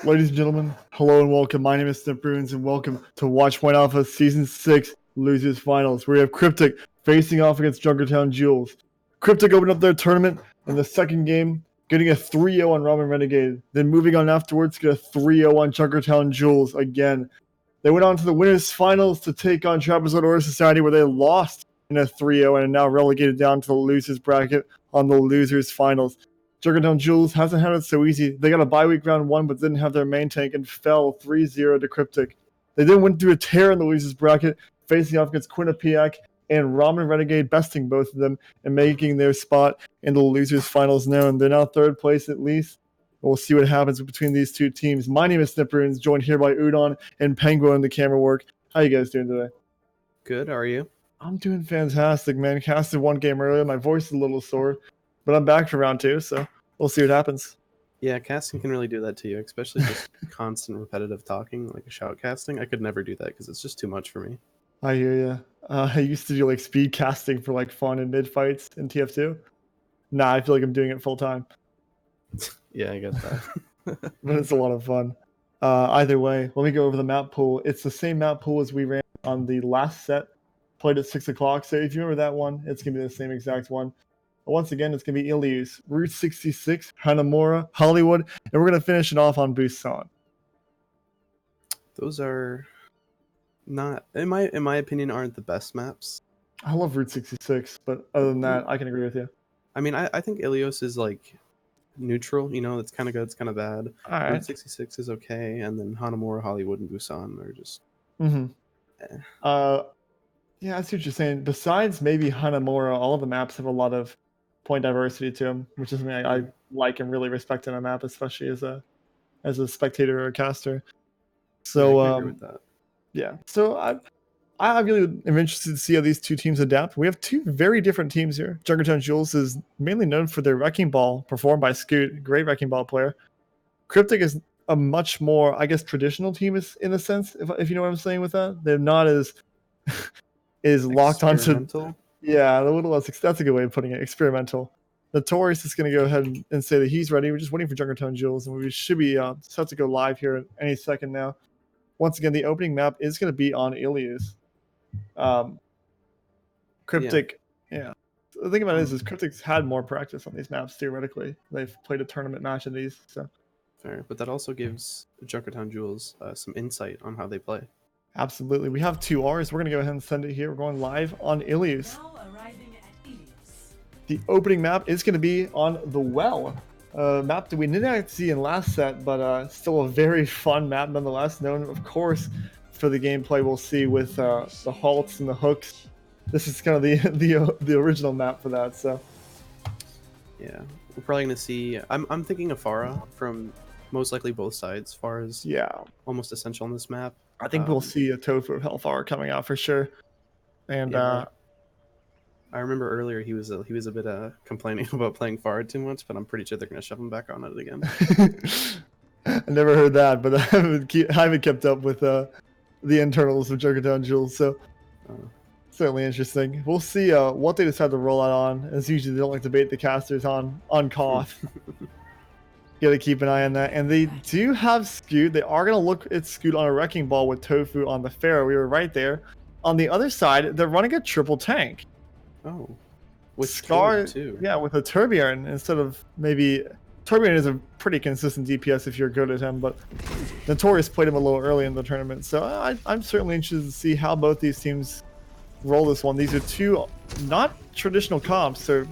Ladies and gentlemen, hello and welcome. My name is Snip Bruins and welcome to Watch Point Alpha Season 6 Losers Finals, where we have Cryptic facing off against Junkertown Jules. Cryptic opened up their tournament in the second game, getting a 3-0 on Ramen Renegade. Then moving on afterwards, get a 3-0 on Junkertown Jules again. They went on to the winners finals to take on Trapezoid Order Society, where they lost in a 3-0 and are now relegated down to the losers bracket on the losers finals. Junkertown Jules hasn't had it so easy. They got a bye week round 1, but didn't have their main tank and fell 3-0 to Cryptic. They then went through a tear in the losers bracket, facing off against Quinnipiac and Ramen Renegade, besting both of them and making their spot in the losers finals known. They're now third place at least. We'll see what happens between these two teams. My name is Snipperins, joined here by Udon and Penguin in the camera work. How you guys doing today? Good, how are you? I'm doing fantastic, man. Casted one game earlier. My voice is a little sore, but I'm back for round 2, so we'll see what happens. Yeah, casting can really do that to you, especially just constant repetitive talking, like a shout casting. I could never do that because it's just too much for me. I hear you. I used to do like speed casting for like fun and mid fights in TF2. Nah, I feel like I'm doing it full time. Yeah, I get that. But it's a lot of fun. Either way, let me go over the map pool. It's the same map pool as we ran on the last set, played at 6 o'clock. So if you remember that one, it's going to be the same exact one. But once again, it's going to be Ilius, Route 66, Hanamura, Hollywood, and we're going to finish it off on Busan. Those are not, in my opinion, aren't the best maps. I love Route 66, but other than that, I can agree with you. I mean, I think Ilios is like neutral, you know, it's kind of good, it's kind of bad. All right. Route 66 is okay, and then Hanamura, Hollywood, and Busan are just... Yeah, I see what you're saying. Besides maybe Hanamura, all of the maps have a lot of point diversity to them, which is something I like and really respect in a map, especially as a spectator or a caster. So I agree with that. Yeah. So I really am interested to see how these two teams adapt. We have two very different teams here. Junkertown Jules is mainly known for their Wrecking Ball, performed by Scoot, great Wrecking Ball player. Cryptic is a much more, I guess, traditional team is in a sense, if you know what I'm saying with that. They're not as is locked onto. Yeah, a little less. That's a good way of putting it. Experimental. Notorious is going to go ahead and say that he's ready. We're just waiting for Junkertown Jules, and we should be set to go live here any second now. Once again, the opening map is going to be on Ilius. Cryptic, yeah. The thing about it is Cryptic's had more practice on these maps theoretically. They've played a tournament match in these, so. Fair, but that also gives Junkertown Jules some insight on how they play. Absolutely. We have 2 Rs. We're going to go ahead and send it here. We're going live on Ilius. The opening map is going to be on the Well. Map that we did not see in last set, but still a very fun map nonetheless. Known, of course, for the gameplay we'll see with the halts and the hooks. This is kind of the original map for that. So yeah, we're probably going to see. I'm thinking of Farah from most likely both sides. Farah's almost essential on this map. I think we'll see a Tofu of Hellfire coming out for sure. And I remember earlier he was a bit complaining about playing Farah too much, but I'm pretty sure they're gonna shove him back on it again. I never heard that, but I haven't kept up with the internals of Junkertown Jules, so certainly interesting. We'll see what they decide to roll out on. As usually, they don't like to bait the casters on Koth. Got to keep an eye on that. And they do have Scoot. They are going to look at Scoot on a Wrecking Ball with Tofu on the Pharaoh. We were right there. On the other side, they're running a triple tank. Oh. With Scar, too. Yeah, with a Tourbillon instead of maybe... Tourbillon is a pretty consistent DPS if you're good at him, but Notorious played him a little early in the tournament. So I'm certainly interested to see how both these teams roll this one. These are 2 not traditional comps. They're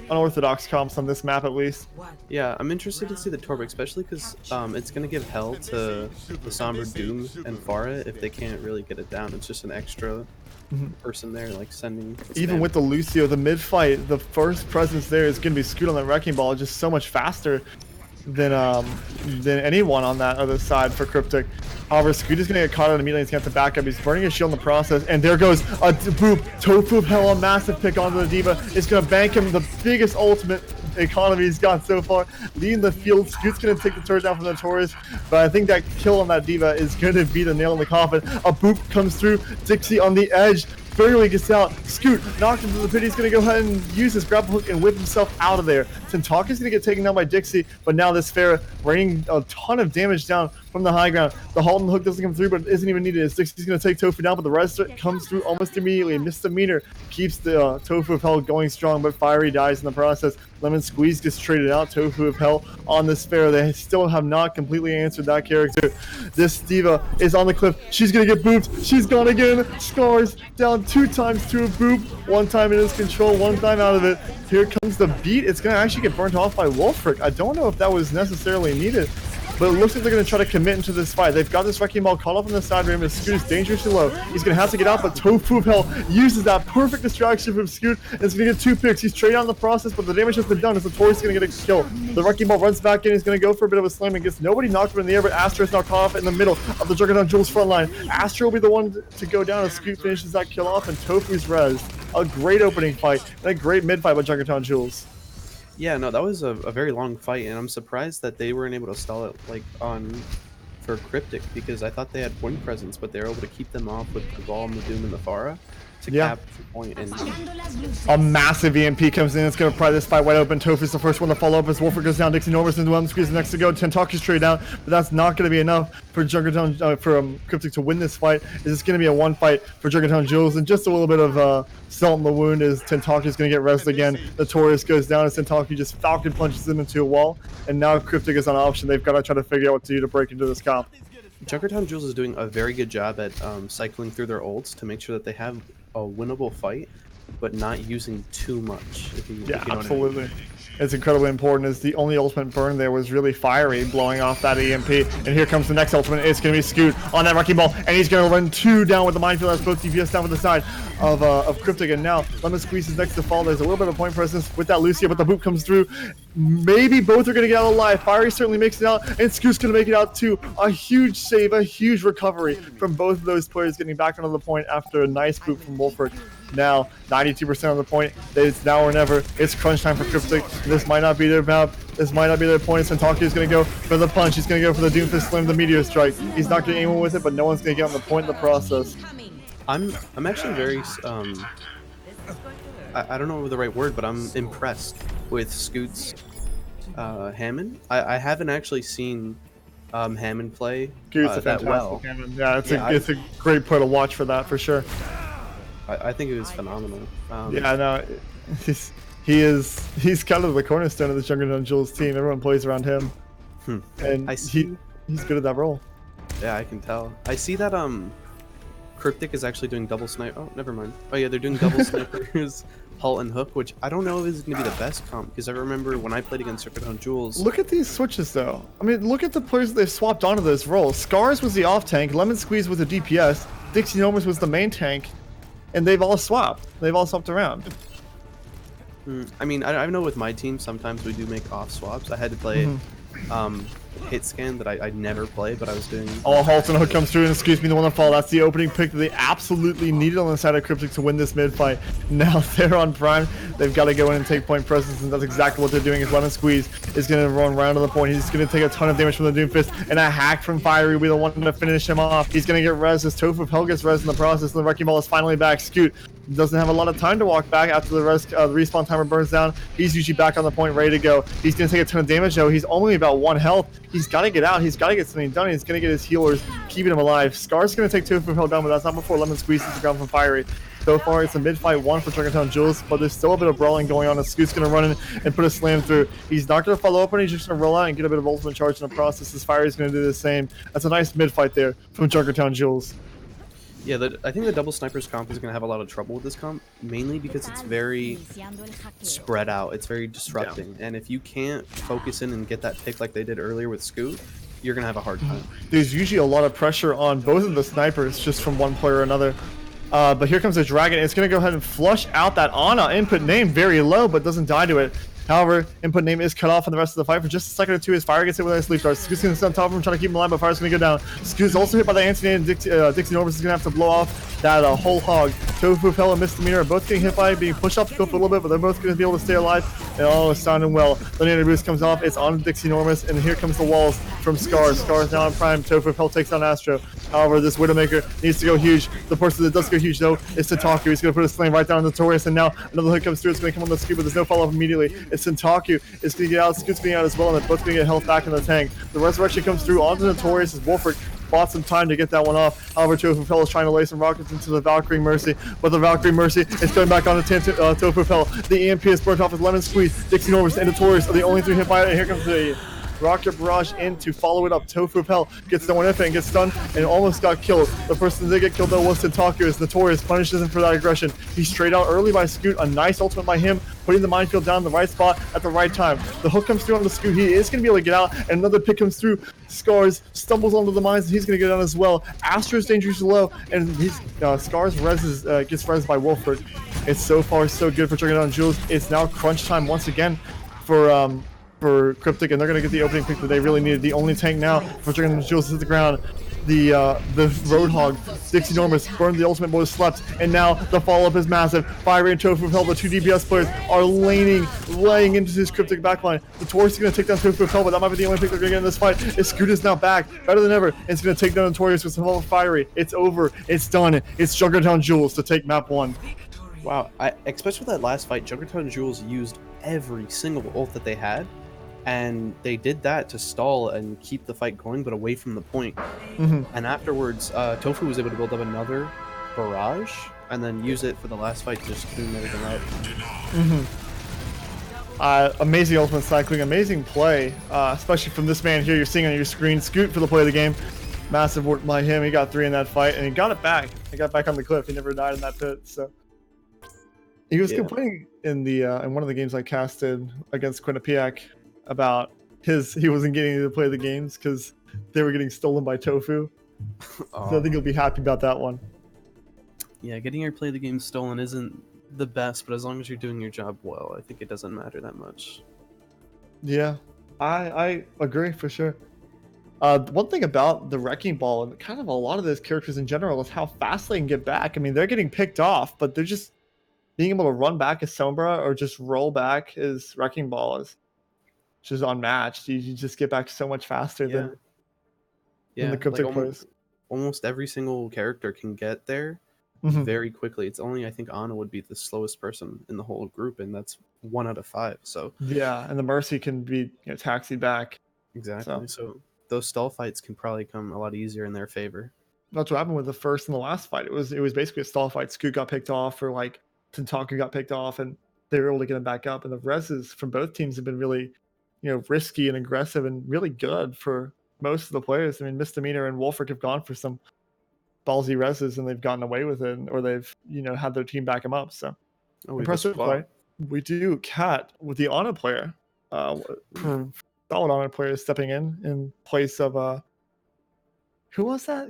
unorthodox comps on this map at least. Yeah, I'm interested to see the Torb, especially because it's going to give hell to the Somber Doom and Farah if they can't really get it down. It's just an extra person there, like sending. Even with the Lucio, the mid fight, the first presence there is going to be Scoot on that Wrecking Ball, just so much faster than anyone on that other side for Cryptic. However, Scoot is going to get caught out immediately. He's going to have to back up. He's burning his shield in the process. And there goes a boop. Tofu of Hell, a massive pick onto the D.Va. It's going to bank him the biggest ultimate economy he's got so far. Leading the field. Scoot's going to take the turret down from the Taurus. But I think that kill on that D.Va is going to be the nail in the coffin. A boop comes through. Dixie on the edge. Barely gets out. Scoot knocked into the pit. He's going to go ahead and use his grapple hook and whip himself out of there. Tentaka's going to get taken down by Dixie, but now this Farah raining a ton of damage down from the high ground. The halt and hook doesn't come through, but it isn't even needed. As Dixie's going to take Tofu down, but the rest comes through almost immediately. Misdemeanor keeps the Tofu of Hell going strong, but Fiery dies in the process. Lemon Squeeze gets traded out. Tofu of Hell on this Farah. They still have not completely answered that character. This D.Va is on the cliff. She's going to get booped. She's gone again. Scars down 2 times to a boop. 1 time in his control, 1 time out of it. Here comes the beat. It's going to actually get burnt off by Wolfric. I don't know if that was necessarily needed, but it looks like they're going to try to commit into this fight. They've got this Wrecking Ball caught up in the side rim. Scoot is dangerously low. He's going to have to get out, but Tofu of Hell uses that perfect distraction from Scoot, and it's going to get 2 picks. He's traded on the process, but the damage has been done as the Taurus is going to get a kill. The Wrecking Ball runs back in. He's going to go for a bit of a slam and gets nobody knocked him in the air, but Astra is now caught up in the middle of the Junkertown Jules front line. Astra will be the one to go down as Scoot finishes that kill off, and Tofu's res. A great opening fight and a great mid fight by Junkertown Jules. Yeah, no, that was a very long fight, and I'm surprised that they weren't able to stall it like for Cryptic, because I thought they had point presence, but they were able to keep them off with the Ball and the Doom and the Farah to cap the point. And a massive EMP comes in. It's going to pry this fight wide open. Tofu's the first one to follow up as Wolfric goes down. Dixie Norris into one squeeze next to go. Tentaka's trade down, but that's not going to be enough for Junkertown for Cryptic to win this fight. It's going to be a 1 fight for Junkertown Jules, and just a little bit of salt in the wound as Tentaka's going to get rest again. The Taurus goes down as Tentaka just falcon punches him into a wall, and now Cryptic is on option. They've got to try to figure out what to do to break into this comp. Junkertown Jules is doing a very good job at cycling through their ults to make sure that they have a winnable fight, but not using too much. If you know absolutely. What I mean. It's incredibly important, as the only ultimate burn there was really Fiery blowing off that EMP. And here comes the next ultimate. It's going to be Scoot on that Wrecking Ball, and he's going to run 2 down with the Minefield. That's both DPS down with the side of Cryptic. And now Lemon Squeeze is next to fall. There's a little bit of point presence with that Lucio, but the boot comes through. Maybe both are going to get out alive. Fiery certainly makes it out, and Scoot's going to make it out too. A huge save, a huge recovery from both of those players getting back onto the point after a nice boot from Wolfric. Now 92% on the point. It's now or never. It's crunch time for Cryptic. This might not be their map. This might not be their point. Tentaka is going to go for the punch. He's going to go for the Doomfist Slam, the Meteor Strike. He's not going to aim with it, but no one's going to get on the point in the process. I'm actually very I don't know the right word, but I'm impressed with Scoot's Hammond. I haven't actually seen Hammond play Scoot's a that fantastic well. Hammond. Yeah, Yeah, it's a great player to watch for that for sure. I think it was phenomenal. Yeah, no, he's he's kind of the cornerstone of the Junkertown Jules team. Everyone plays around him, and I see. he's good at that role. Yeah, I can tell. I see that Cryptic is actually doing double sniper. Oh, never mind. Oh yeah, they're doing double snipers, halt and hook, which I don't know if is going to be the best comp because I remember when I played against Junkertown Jules. Look at these switches though. I mean, look at the players that they've swapped onto those roles. Scars was the off tank, Lemon Squeeze was the DPS, Dixie Nomas was the main tank, and they've all swapped. They've all swapped around. I mean, I know with my team sometimes we do make off swaps. I had to play hit scan that I never play, but I was doing. Oh, halt and hook comes through, and excuse me, the one that fall. That's the opening pick that they absolutely needed on the side of Cryptic to win this mid fight. Now they're on prime. They've got to go in and take point presence, and that's exactly what they're doing. Is Lemon Squeeze is going to run right to the point. He's going to take a ton of damage from the Doom Fist, and a hack from Fiery will be the one to finish him off. He's going to get res as Tofu Hell gets res in the process, and the Wrecking Ball is finally back. Scoot doesn't have a lot of time to walk back after the respawn timer burns down. He's usually back on the point, ready to go. He's going to take a ton of damage, though. He's only about 1 health. He's got to get out. He's got to get something done. He's going to get his healers, keeping him alive. Scar's going to take Tofu Hell down, but that's not before Lemon squeezes the ground from Fiery. So far, it's a mid-fight 1 for Junkertown Jules, but there's still a bit of brawling going on, and Scoot's going to run in and put a slam through. He's not going to follow up, and he's just going to roll out and get a bit of ultimate charge in the process, as Fiery's going to do the same. That's a nice mid-fight there from Junkertown Jules. Yeah, I think the double snipers comp is going to have a lot of trouble with this comp, mainly because it's very spread out. It's very disrupting, and if you can't focus in and get that pick like they did earlier with Scoot, you're going to have a hard time. There's usually a lot of pressure on both of the snipers just from one player or another. But here comes the dragon. It's going to go ahead and flush out that Ana input name very low, but doesn't die to it. However, input name is cut off in the rest of the fight for just a second or two as Fire gets hit with a sleep dart. Scoot's going to sit on top of him, trying to keep him alive, but Fire's going to go down. Scoot's also hit by the Anthony, and Dixie Norbus is going to have to blow off that whole hog. Tofu, Pell, and Misdemeanor are both getting hit by it, being pushed off the cliff a little bit, but they're both going to be able to stay alive. And all is sounding well. The Nano Boost comes off. It's on Dixie Norbus, and here comes the walls from Scar. Scar's now on prime. Tofu, Pell takes down Astro. However, this Widowmaker needs to go huge. The person that does go huge, though, is Tentaku. He's going to put a slam right down on Notorious, and now another hook comes through. It's going to come on the Scoot, but there's no follow-up immediately. It's Tentaku. It's going to get out. Scoot's going to get out as well, and they're both going to get health back in the tank. The Resurrection comes through onto Notorious as Wolford bought some time to get that one off. However, Tofu Pell is trying to lay some rockets into the Valkyrie Mercy, but the Valkyrie Mercy is going back on the Tofu Pell. The EMP is burnt off with Lemon Squeeze. Dixie Norbus and Notorious are the only 3 hit by it, and here comes the Rocket Barrage in to follow it up. Tofu Pell gets no one if and gets stunned and almost got killed. The person that did get killed though was Tentaku, as Notorious punishes him for that aggression. He's straight out early by Scoot. A nice ultimate by him, putting the minefield down in the right spot at the right time. The hook comes through on the Scoot. He is going to be able to get out, and another pick comes through. Scars stumbles onto the mines, and he's going to get down as well. Astro's dangerously low, and he's Scars gets res by Wolford. It's so far so good for Junkertown Jules. It's now crunch time once again for Cryptic, and they're going to get the opening pick that they really needed. The only tank now for Junkertown Jules hit the ground. The Roadhog, Dixie Norbus, burned the ultimate, boys slept, and now the follow-up is massive. Fire and Tofu Hell, the 2 DPS players, are laying into this Cryptic backline. The Taurus is going to take down Tofu Hell, but that might be the only pick they're going to get in this fight. Scoot is now back, better than ever, and it's going to take down Notorious with some help of Fiery. It's over. It's done. It's Junkertown Jules to take map 1. Wow, especially that last fight, Junkertown Jules used every single ult that they had, and they did that to stall and keep the fight going, but away from the point. And afterwards, Tofu was able to build up another barrage, and then use it for the last fight to just clean everything up. Amazing ultimate cycling, amazing play, especially from this man here you're seeing on your screen. Scoot for the play of the game. Massive work by him. He got 3 in that fight, and he got it back. He got back on the cliff. He never died in that pit, so... He was complaining in one of the games I casted against Quinnipiac about he wasn't getting to play the games because they were getting stolen by Tofu. So I think he'll be happy about that one. Yeah, getting your play the game stolen isn't the best, but as long as you're doing your job well, I think it doesn't matter that much. Yeah, I agree for sure. One thing about the Wrecking Ball and kind of a lot of those characters in general is how fast they can get back. I mean, they're getting picked off, but they're just being able to run back as Sombra or just roll back as Wrecking Ball is just unmatched. You just get back so much faster than the Cryptic players. Almost every single character can get there. Mhm. very quickly. It's only, I think, Ana would be the slowest person in the whole group, and that's 1 out of 5. So Yeah, and the Mercy can be taxied back. So exactly. So those stall fights can probably come a lot easier in their favor. that's what happened with the first and the last fight. It was basically a stall fight. Scoot got picked off, or like Tentaku got picked off, and they were able to get him back up. And the reses from both teams have been really, risky and aggressive and really good for most of the players. I mean, Misdemeanor and Wolfric have gone for some ballsy reses and they've gotten away with it, or they've had their team back them up. So Oh, we have a impressive squad. play. We do Cat with the Ana player, solid Ana player stepping in place of who was that?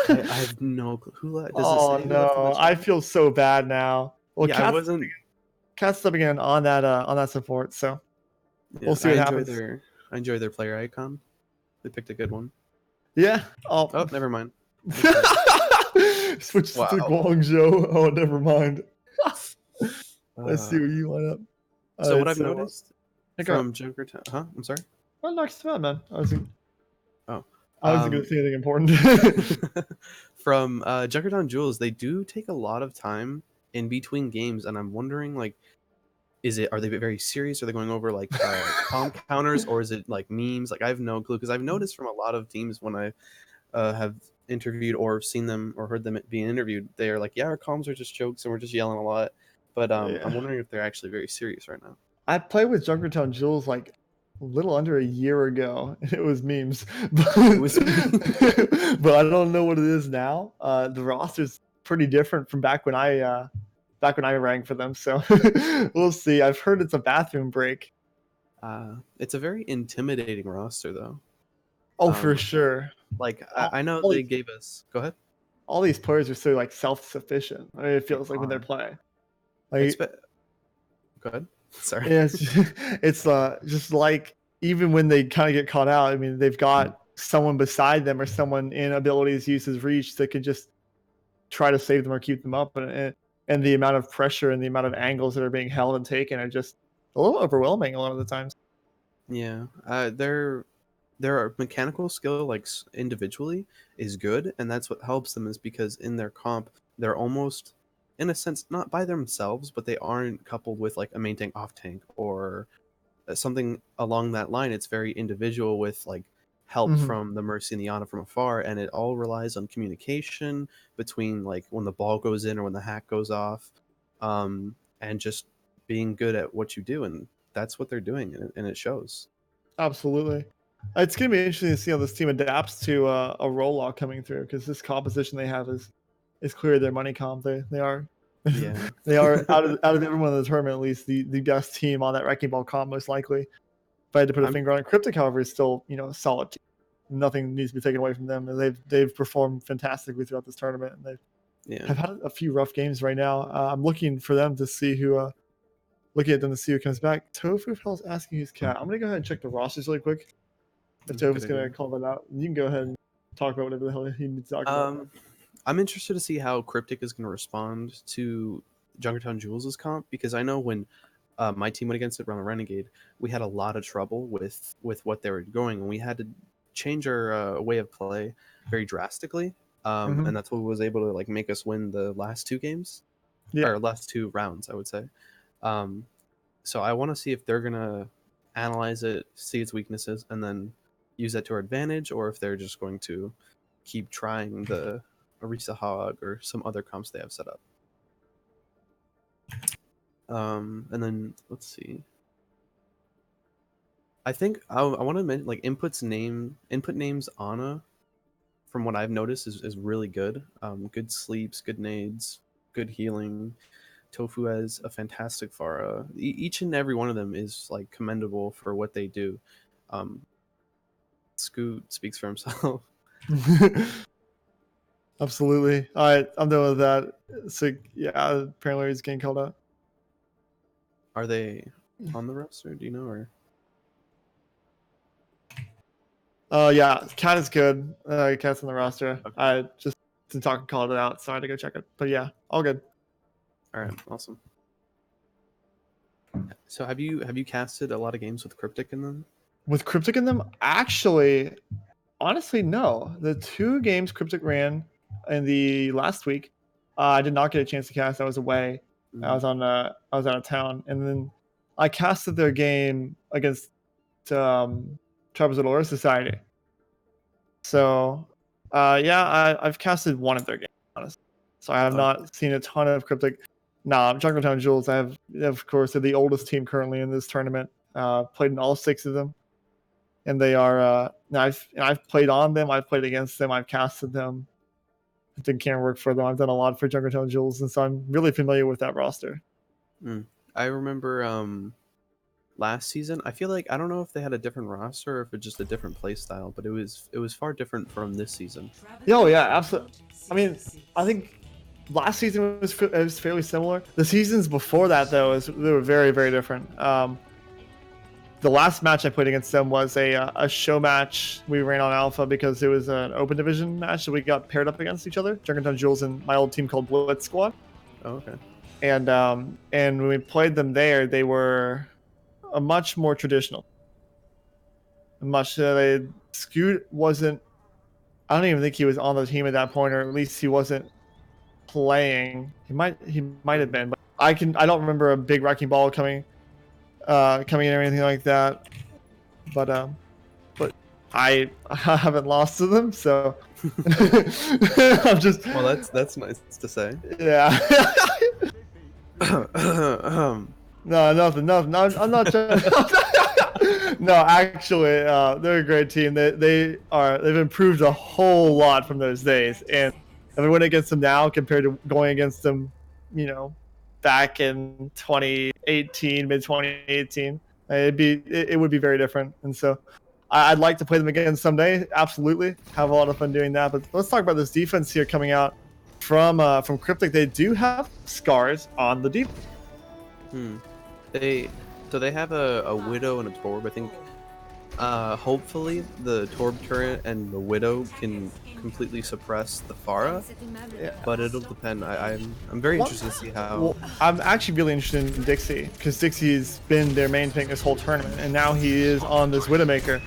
I have no clue. Does it Oh say who left in the no, I chat? feel so bad now. Well, Yeah, I wasn't. Cat's stepping in on that support, so Yeah, we'll see what happens. I enjoy their player icon. They picked a good one. Yeah. Oh, Oh, never mind. switch to Wow. Guangzhou. Oh, never mind. Let's see Uh, where you line up. so what I've noticed Hey, go ahead. from Junkertown, huh? I'm sorry. Well, next to that, man. Oh, I wasn't going to say anything important. from Junkertown Jewels, they do take a lot of time in between games, and I'm wondering, like, are they very serious? Are they going over like comp counters, or is it like memes? Like, I have no clue, because I've noticed from a lot of teams when I have interviewed or seen them or heard them being interviewed, they are like, yeah, our comms are just jokes and we're just yelling a lot. But Yeah. I'm wondering if they're actually very serious right now. I played with Junkertown Jules like a little under a year ago, and it was memes. But I don't know what it is now. The roster's pretty different from back when I rang for them. So we'll see. I've heard it's a bathroom break. It's a very intimidating roster, though. Oh, for sure. Like, I know they gave us. Go ahead. All these players are so like self-sufficient. I mean, it feels like when they're playing. Like, go ahead. Sorry. Yeah, it's just like even when they kind of get caught out. I mean, they've got someone beside them or someone in abilities uses reach that can just try to save them or keep them up, and the amount of pressure and the amount of angles that are being held and taken are just a little overwhelming a lot of the times. Yeah, their mechanical skill, like individually, is good, and that's what helps them, is because in their comp they're almost, in a sense, not by themselves, but they aren't coupled with like a main tank off tank or something along that line. It's very individual with like help from the Mercy and the Ana from afar, and it all relies on communication between like when the ball goes in or when the hack goes off, and just being good at what you do, and that's what they're doing, and it shows. Absolutely. It's going to be interesting to see how this team adapts to a roll lock coming through, because this composition they have is clearly their money comp. They are Yeah. they are out of everyone in the tournament, at least the best team on that wrecking ball comp, most likely. If I had to put a finger on it, Cryptic, however, is still a solid team. Nothing needs to be taken away from them, and they've performed fantastically throughout this tournament, and they have had a few rough games right now. I'm looking for them to see who. Looking at them to see who comes back. Tofu Fell's asking who's Cat. I'm gonna go ahead and check the rosters really quick. If Tofu's gonna call that out, you can go ahead and talk about whatever the hell he needs to talk about. I'm interested to see how Cryptic is going to respond to Junkertown Jules' comp, because I know when my team went against it, Rama Renegade, we had a lot of trouble with what they were going, and we had to change our way of play very drastically, and that's what was able to like make us win the last 2 games, or last 2 rounds, I would say. So I want to see if they're gonna analyze it, see its weaknesses, and then use that to our advantage, or if they're just going to keep trying the Arisa Hog or some other comps they have set up. And then let's see. I think I want to mention like input names Ana, from what I've noticed, is really good. Good sleeps, good nades, good healing. Tofu has a fantastic Pharah. Each and every one of them is like commendable for what they do. Scoot speaks for himself. Absolutely. All right, I'm done with that. So yeah, apparently he's getting called out. Are they on the roster? Do you know, or? Yeah, Cat is good. Cat's on the roster. Okay. I just didn't talk and called it out, so I had to go check it. But yeah, all good. All right, awesome. So have you casted a lot of games with Cryptic in them? With Cryptic in them, actually, honestly, no. The 2 games Cryptic ran in the last week, I did not get a chance to cast. I was away. Mm. I was out of town, and then I casted their game against Trapezoidal Earth Society. So, yeah, I've casted one of their games, honestly. So I have not seen a ton of Cryptic. Nah, Junkertown Jewels, I have, of course, they're the oldest team currently in this tournament. Played in all 6 of them. And they are, I've played on them, I've played against them, I've casted them. I did camera work for them. I've done a lot for Junkertown Jewels, and so I'm really familiar with that roster. I remember last season, I feel like I don't know if they had a different roster or if it's just a different play style, but it was far different from this season. Oh yeah, absolutely. I mean, I think last season was fairly similar. The seasons before that, though, they were very, very different. The last match I played against them was a show match we ran on Alpha because it was an open division match, so we got paired up against each other. Junkertown Jewels and my old team called Blitz Squad. Oh, okay. And when we played them there, they were a much more traditional. Scoot wasn't. I don't even think he was on the team at that point, or at least he wasn't playing. He might have been, but I don't remember a big wrecking ball coming in or anything like that. But I haven't lost to them, so I'm just. Well, that's nice to say. Yeah. No, nothing. I'm not. No, actually, they're a great team. They've improved a whole lot from those days, and if we went against them now compared to going against them, back in 2018, mid 2018, it would be very different. And so, I'd like to play them again someday. Absolutely, have a lot of fun doing that. But let's talk about this defense here coming out from Cryptic. They do have scars on the defense. They have a Widow and a Torb. I think hopefully the Torb turret and the Widow can completely suppress the Pharah, but it'll depend. I'm very interested to see how. Well, I'm actually really interested in Dixie because Dixie's been their main thing this whole tournament, and now he is on this Widowmaker.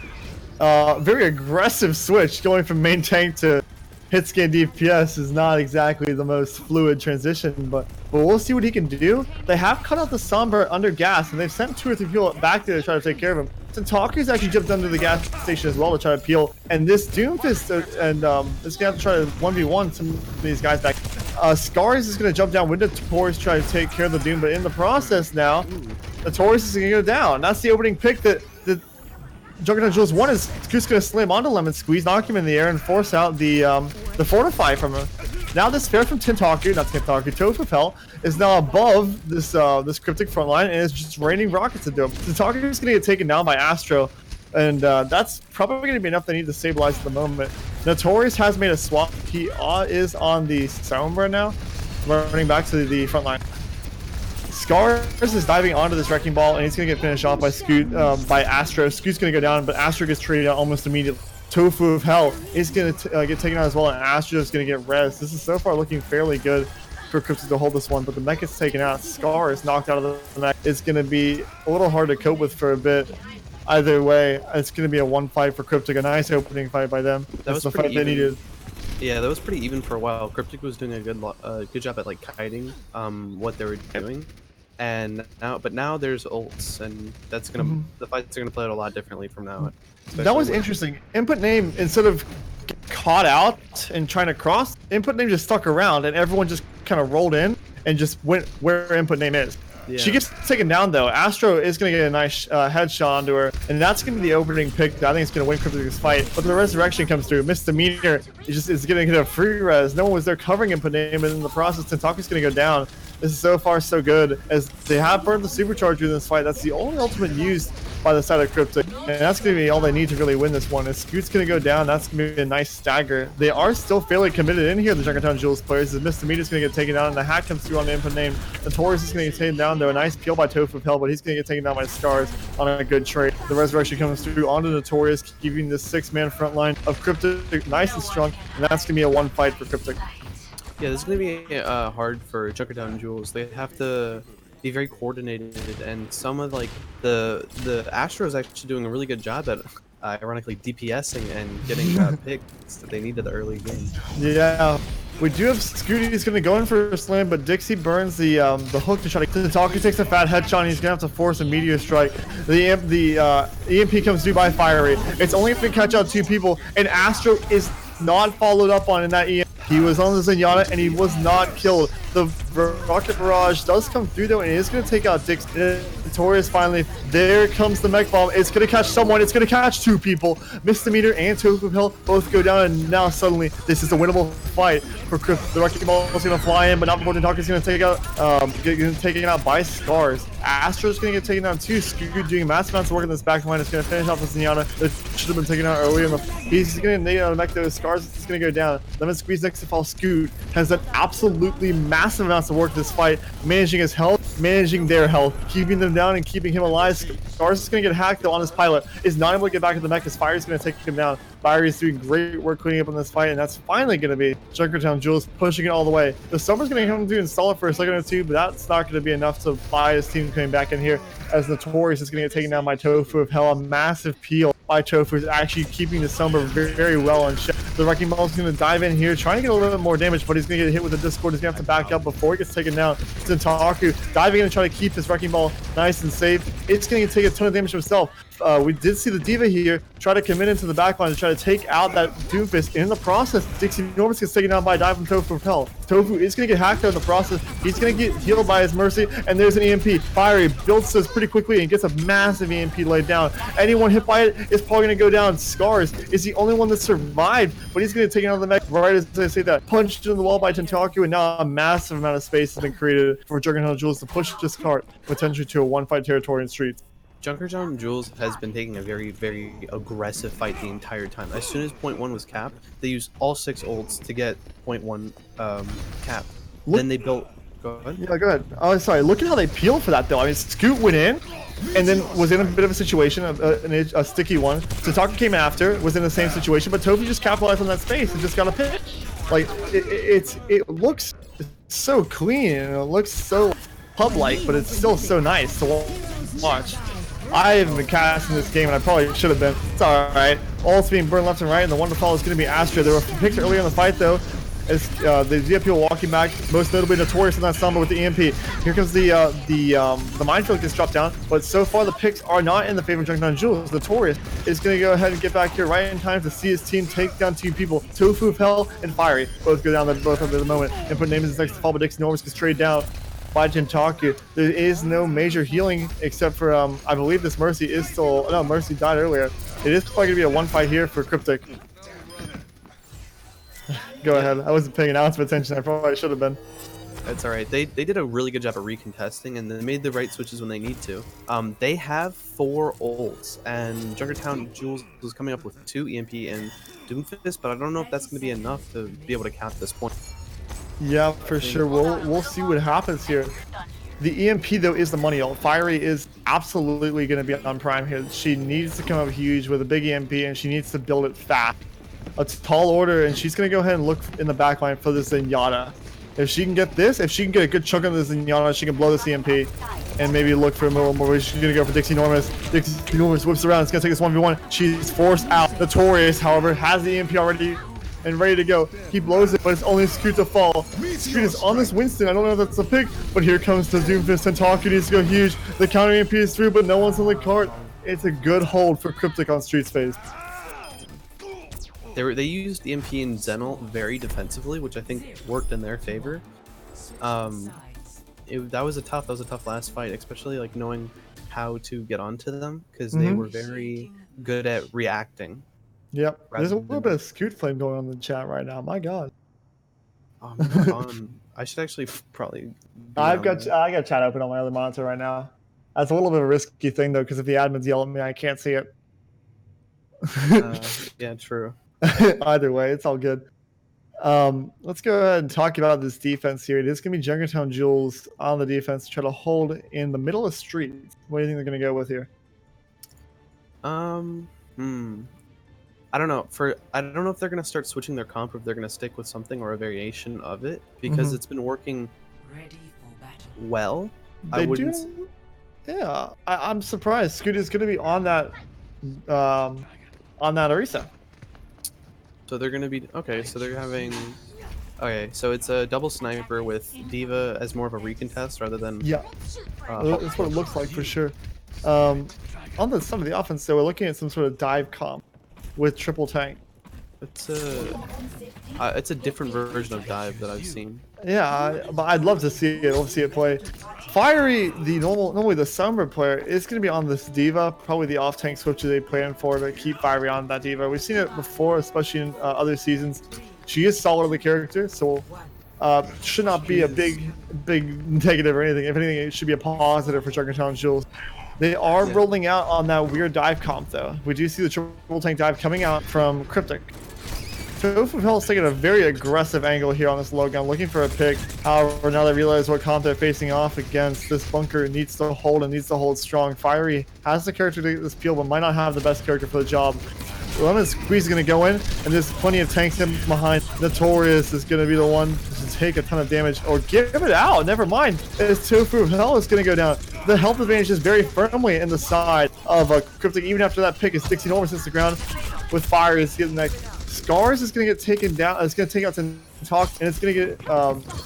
Very aggressive switch going from main tank to hit scan DPS is not exactly the most fluid transition, but we'll see what he can do. They have cut out the Sombra under gas, and they've sent 2 or 3 people back there to try to take care of him. Talker's actually jumped under the gas station as well to try to peel, and this Doomfist is gonna have to try to 1v1 some of these guys back. Scars is gonna jump down with the Taurus, try to take care of the Doom, but in the process now, the Taurus is gonna go down. That's the opening pick that Junkertown Jewels one is just gonna slam onto Lemon Squeeze, knock him in the air, and force out the Fortify from him. Now this fair from Tofu Hell is now above this Cryptic front line and is just raining rockets into him. Tintaku is gonna get taken down by Astro, and that's probably gonna be enough they need to stabilize at the moment. Notorious has made a swap. He is on the Sombra now, running back to the front line. Scars is diving onto this wrecking ball, and he's gonna get finished off by by Astro. Scoot's gonna go down, but Astro gets traded out almost immediately. Tofu of Hell is gonna get taken out as well, and Astro is gonna get res. This is so far looking fairly good for Cryptic to hold this one, but the mech is taken out. Scar is knocked out of the mech. It's gonna be a little hard to cope with for a bit. Either way, it's gonna be a 1 fight for Cryptic. A nice opening fight by them. That was the pretty fight they needed. Yeah, that was pretty even for a while. Cryptic was doing a good job at like kiting what they were doing. And now there's ults, and that's gonna the fights are gonna play out a lot differently from now on. That was interesting. Input name, instead of caught out and trying to cross, input name just stuck around, and everyone just kind of rolled in and just went where input name is. Yeah. She gets taken down though. Astro is gonna get a nice headshot onto her, and that's gonna be the opening pick. I think it's gonna win Cryptic's fight. But the resurrection comes through. Misdemeanor is gonna get a free res. No one was there covering input name, and in the process, Tentaku's gonna go down. This is so far so good, as they have burned the supercharger in this fight. That's the only ultimate used by the side of Cryptic, and that's going to be all they need to really win this one. As Scoot's going to go down, that's going to be a nice stagger. They are still fairly committed in here, the Junkertown Jewels players, as Misdemeanor's going to get taken down, and the hack comes through on the input name. The Taurus is going to get taken down, though. A nice peel by Tofu of Hell, but he's going to get taken down by Scars on a good trade. The resurrection comes through onto Notorious, keeping the 6-man front line of Cryptic nice and strong, and that's going to be a 1 fight for Cryptic. Yeah, this is going to be hard for Junkertown Jewels. They have to be very coordinated, and some of like the Astro is actually doing a really good job at ironically DPSing and getting picks that they need at the early game. Yeah, We do have Scooty. He's gonna go in for a slam, but Dixie burns the hook to try to. Tentalku takes a fat headshot. And he's gonna have to force a meteor strike. The EMP comes through by Fiery. It's only if we catch out 2 people, and Astro is not followed up on in that EMP. He was on the Zenyatta and he was not killed. The rocket barrage does come through though, and it is going to take out Dixie. Notorious finally. There comes the mech bomb. It's going to catch someone. It's going to catch 2 people. Misdemeanor and Tofu Hill both go down, and now suddenly this is a winnable fight for Cryptic. The wrecking ball is going to fly in, but not before Tentalku is going to take out, getting taken out by Scars. Astro's going to get taken down too. Scoot doing massive amounts of work in this back line. It's going to finish off the Zenyatta that should have been taken out earlier. He's going to nade out mech those Scars. It's going to go down. Lemon squeeze next to fall. Scoot has done absolutely massive amounts of work this fight, managing his health, managing their health, keeping them down and keeping him alive. Scars is going to get hacked though on his pilot. Is not able to get back at the mech. His Fire is going to take him down. Fire is doing great work cleaning up on this fight, and that's finally going to be Junkertown Jules pushing it all the way. The Summer's going to come to install it for a second or 2, but that's not going to be enough to buy his team coming back in here, as Notorious is going to get taken down by Tofu of Hell. A massive peel by Tofu is actually keeping the Summer very, very well in check. The Wrecking Ball is going to dive in here, trying to get a little bit more damage, but he's going to get hit with the Discord. He's going to have to back up before he gets taken down. Tentalku diving in and trying to keep his Wrecking Ball nice and safe. It's going to take a ton of damage himself. We did see the Diva here try to commit into the backline to try to take out that Doomfist. In the process, Dixie Enormous gets taken down by a dive from Tofu of Hell. Tofu is going to get hacked out in the process. He's going to get healed by his Mercy, and there's an EMP. Fiery builds this pretty quickly and gets a massive EMP laid down. Anyone hit by it is probably going to go down. Scars is the only one that survived, but he's going to take it out of the mech right as I say that. Punched in the wall by Tentalku, and now a massive amount of space has been created for Junkertown Jules to push this cart potentially to a 1-fight territory in streets. Junkertown Jules has been taking a very, very aggressive fight the entire time. As soon as point 1 was capped, they used all 6 ults to get point 1 capped. Then they built... Go ahead. Yeah, go ahead. Oh, sorry. Look at how they peeled for that, though. I mean, Scoot went in, and then was in a bit of a situation, a sticky one. Tentalku came after, was in the same situation, but Tofu just capitalized on that space and just got a pick. Like, it looks so clean, and it looks so pub-like, but it's still so nice to watch. I haven't been casting this game, and I probably should have been. It's alright. All's being burned left and right, and the one to follow is going to be Astro. There were picks earlier in the fight, though, as the WPA walking back, most notably Notorious in that stumble with the EMP. Here comes the minefield gets dropped down, but so far the picks are not in the favor of Junkertown Jules. Notorious is going to go ahead and get back here right in time to see his team take down 2 people. Tofu of Hell and Fiery both go down both at the moment and put names next to fall, but Dixie Enormous gets traded down by Tentalku. There is no major healing except for I believe this Mercy is still Mercy died earlier. It is probably gonna be a 1-fight here for Cryptic. Go ahead. I wasn't paying an ounce of attention. I probably should have been. That's alright. They did a really good job of recontesting, and they made the right switches when they need to. They have 4 ults, and Junkertown Jules was coming up with 2 EMP and Doomfist, but I don't know if that's gonna be enough to be able to cap this point. Yeah, for sure. We'll see what happens here. The EMP though is the money ult. Fiery is absolutely going to be on prime here. She needs to come up huge with a big EMP, and she needs to build it fast. A tall order, and she's going to go ahead and look in the backline for this Zenyatta. If she can get this, if she can get a good chunk of this Zenyatta, she can blow this EMP and maybe look for a little more. She's going to go for Dixie Enormous. Dixie Enormous whips around. It's going to take this 1v1. She's forced out. Notorious, however, has the EMP already and ready to go. He blows it, but it's only Scoot to fall. Scoot is on this Winston. I don't know if that's a pick, but here comes the Doomfist. Tentalku needs to go huge. The counter EMP is through, but no one's on the cart. It's a good hold for Cryptic on Street's phase. They used EMP and Zenel very defensively, which I think worked in their favor. That was a tough last fight, especially like knowing how to get onto them, because they were very good at reacting. Yep, there's a little bit of Scoot flame going on in the chat right now. My God. I should actually probably. I got chat open on my other monitor right now. That's a little bit of a risky thing though, because if the admins yell at me, I can't see it. Yeah, true. Either way, it's all good. Let's go ahead and talk about this defense here. It is going to be Junkertown Jules on the defense to try to hold in the middle of the street. What do you think they're going to go with here? I don't know. I don't know if they're going to start switching their comp, or if they're going to stick with something or a variation of it, because it's been working well. They do. Yeah, I'm surprised. Scoot is going to be on that Orisa. So they're going to be okay. So they're having Okay, so it's a double sniper with Diva as more of a recontest rather than Yeah, Hulk. that's what it looks like for sure. Um, on the some of the offense, though, we're looking at some sort of dive comp with triple tank. It's a different version of dive that I've seen. Yeah, but I'd love to see it. Love to see it play. Fiery, normally the Sombra player is going to be on this Diva, probably the off-tank switch that they plan for to keep Fiery on that Diva. We've seen it before, especially in other seasons. She is solidly character, so should not be a big negative or anything. If anything, it should be a positive for Junkertown Jules. They are rolling out on that weird dive comp, though. We do see the triple tank dive coming out from Cryptic. Tofu is taking a very aggressive angle here on this low gun, looking for a pick. However, now they realize what comp they're facing off against, this bunker needs to hold strong. Fiery has the character to get this peel, but might not have the best character for the job. Lemon Squeeze is going to go in, and there's plenty of tanks in behind. Notorious is going to be the one to take a ton of damage, or give it out. Never mind. As Tofu Hell is going to go down. The health advantage is very firmly in the side of Cryptic. Even after that pick, is Dixie Enormous hits the ground with Fire is getting that. Scars is going to get taken down. It's going to take out Tentak, and it's going to get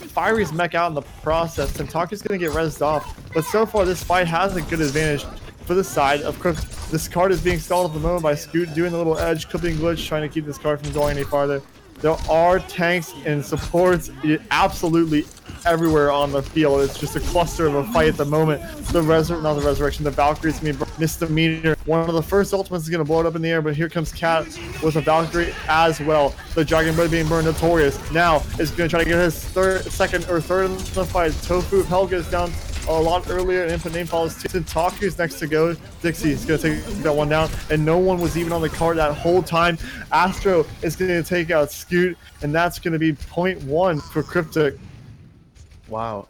Fiery's mech out in the process. Tentak is going to get rezzed off. But so far, this fight has a good advantage for the side of Crypt. This card is being stalled at the moment by Scoot doing the little edge clipping glitch, trying to keep this card from going any farther. There are tanks and supports absolutely everywhere on the field. It's just a cluster of a fight at the moment. The Resurrection, the Valkyrie's going to be misdemeanor. One of the first ultimates is going to blow it up in the air, but here comes Cat with a Valkyrie as well. The Dragon Blade being burned, Notorious. Now is going to try to get his second in the fight. Tofu Hell goes down a lot earlier, and Input Name follows too. Taku's next to go. Dixie is going to take that one down, and no one was even on the card that whole time. Astro is going to take out Scoot, and that's going to be 0.1 for Cryptic. Wow.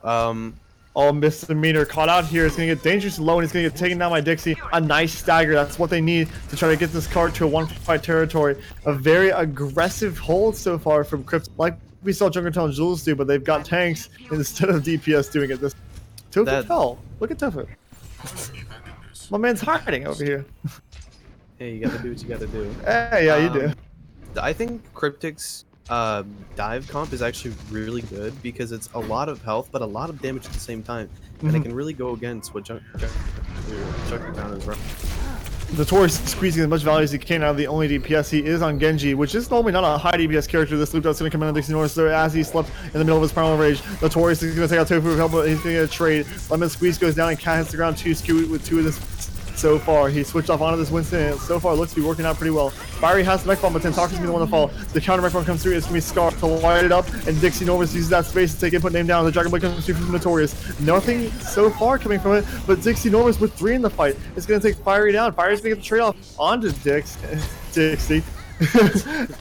Oh, misdemeanor caught out here. It's going to get dangerously low, and it's going to get taken down by Dixie. A nice stagger. That's what they need to try to get this card to a 1-5 territory. A very aggressive hold so far from Cryptic, like we saw Junkertown Jules do, but they've got tanks instead of DPS doing it. This Tofu fell. Look at Tofu. My man's hiding over here. Hey, you gotta do what you gotta do. Hey, yeah, you do. I think Cryptic's dive comp is actually really good because it's a lot of health but a lot of damage at the same time, and it can really go against what Junkertown is running. Notorious squeezing as much value as he can out of the only DPS. He is on Genji, which is normally not a high DPS character. This loop out's going to come in on Dixie Norris, so as he slept in the middle of his primal rage. Notorious is going to take out Tofu Help, but he's going to get a trade. Lemon Squeeze goes down and Cat hits the ground. Scoot with 2 of this. So far, he switched off onto this Winston, and so far it looks to be working out pretty well. Fiery has the mech bomb, but Tentak is going to be the one to fall. The counter mech bomb comes through, it's going to be Scar to light it up, and Dixie Norris uses that space to take Input Name down. The Dragon Blade comes through from Notorious. Nothing so far coming from it, but Dixie Norris with 3 in the fight is going to take Fiery down. Fiery's going to get the trade off onto Dixie.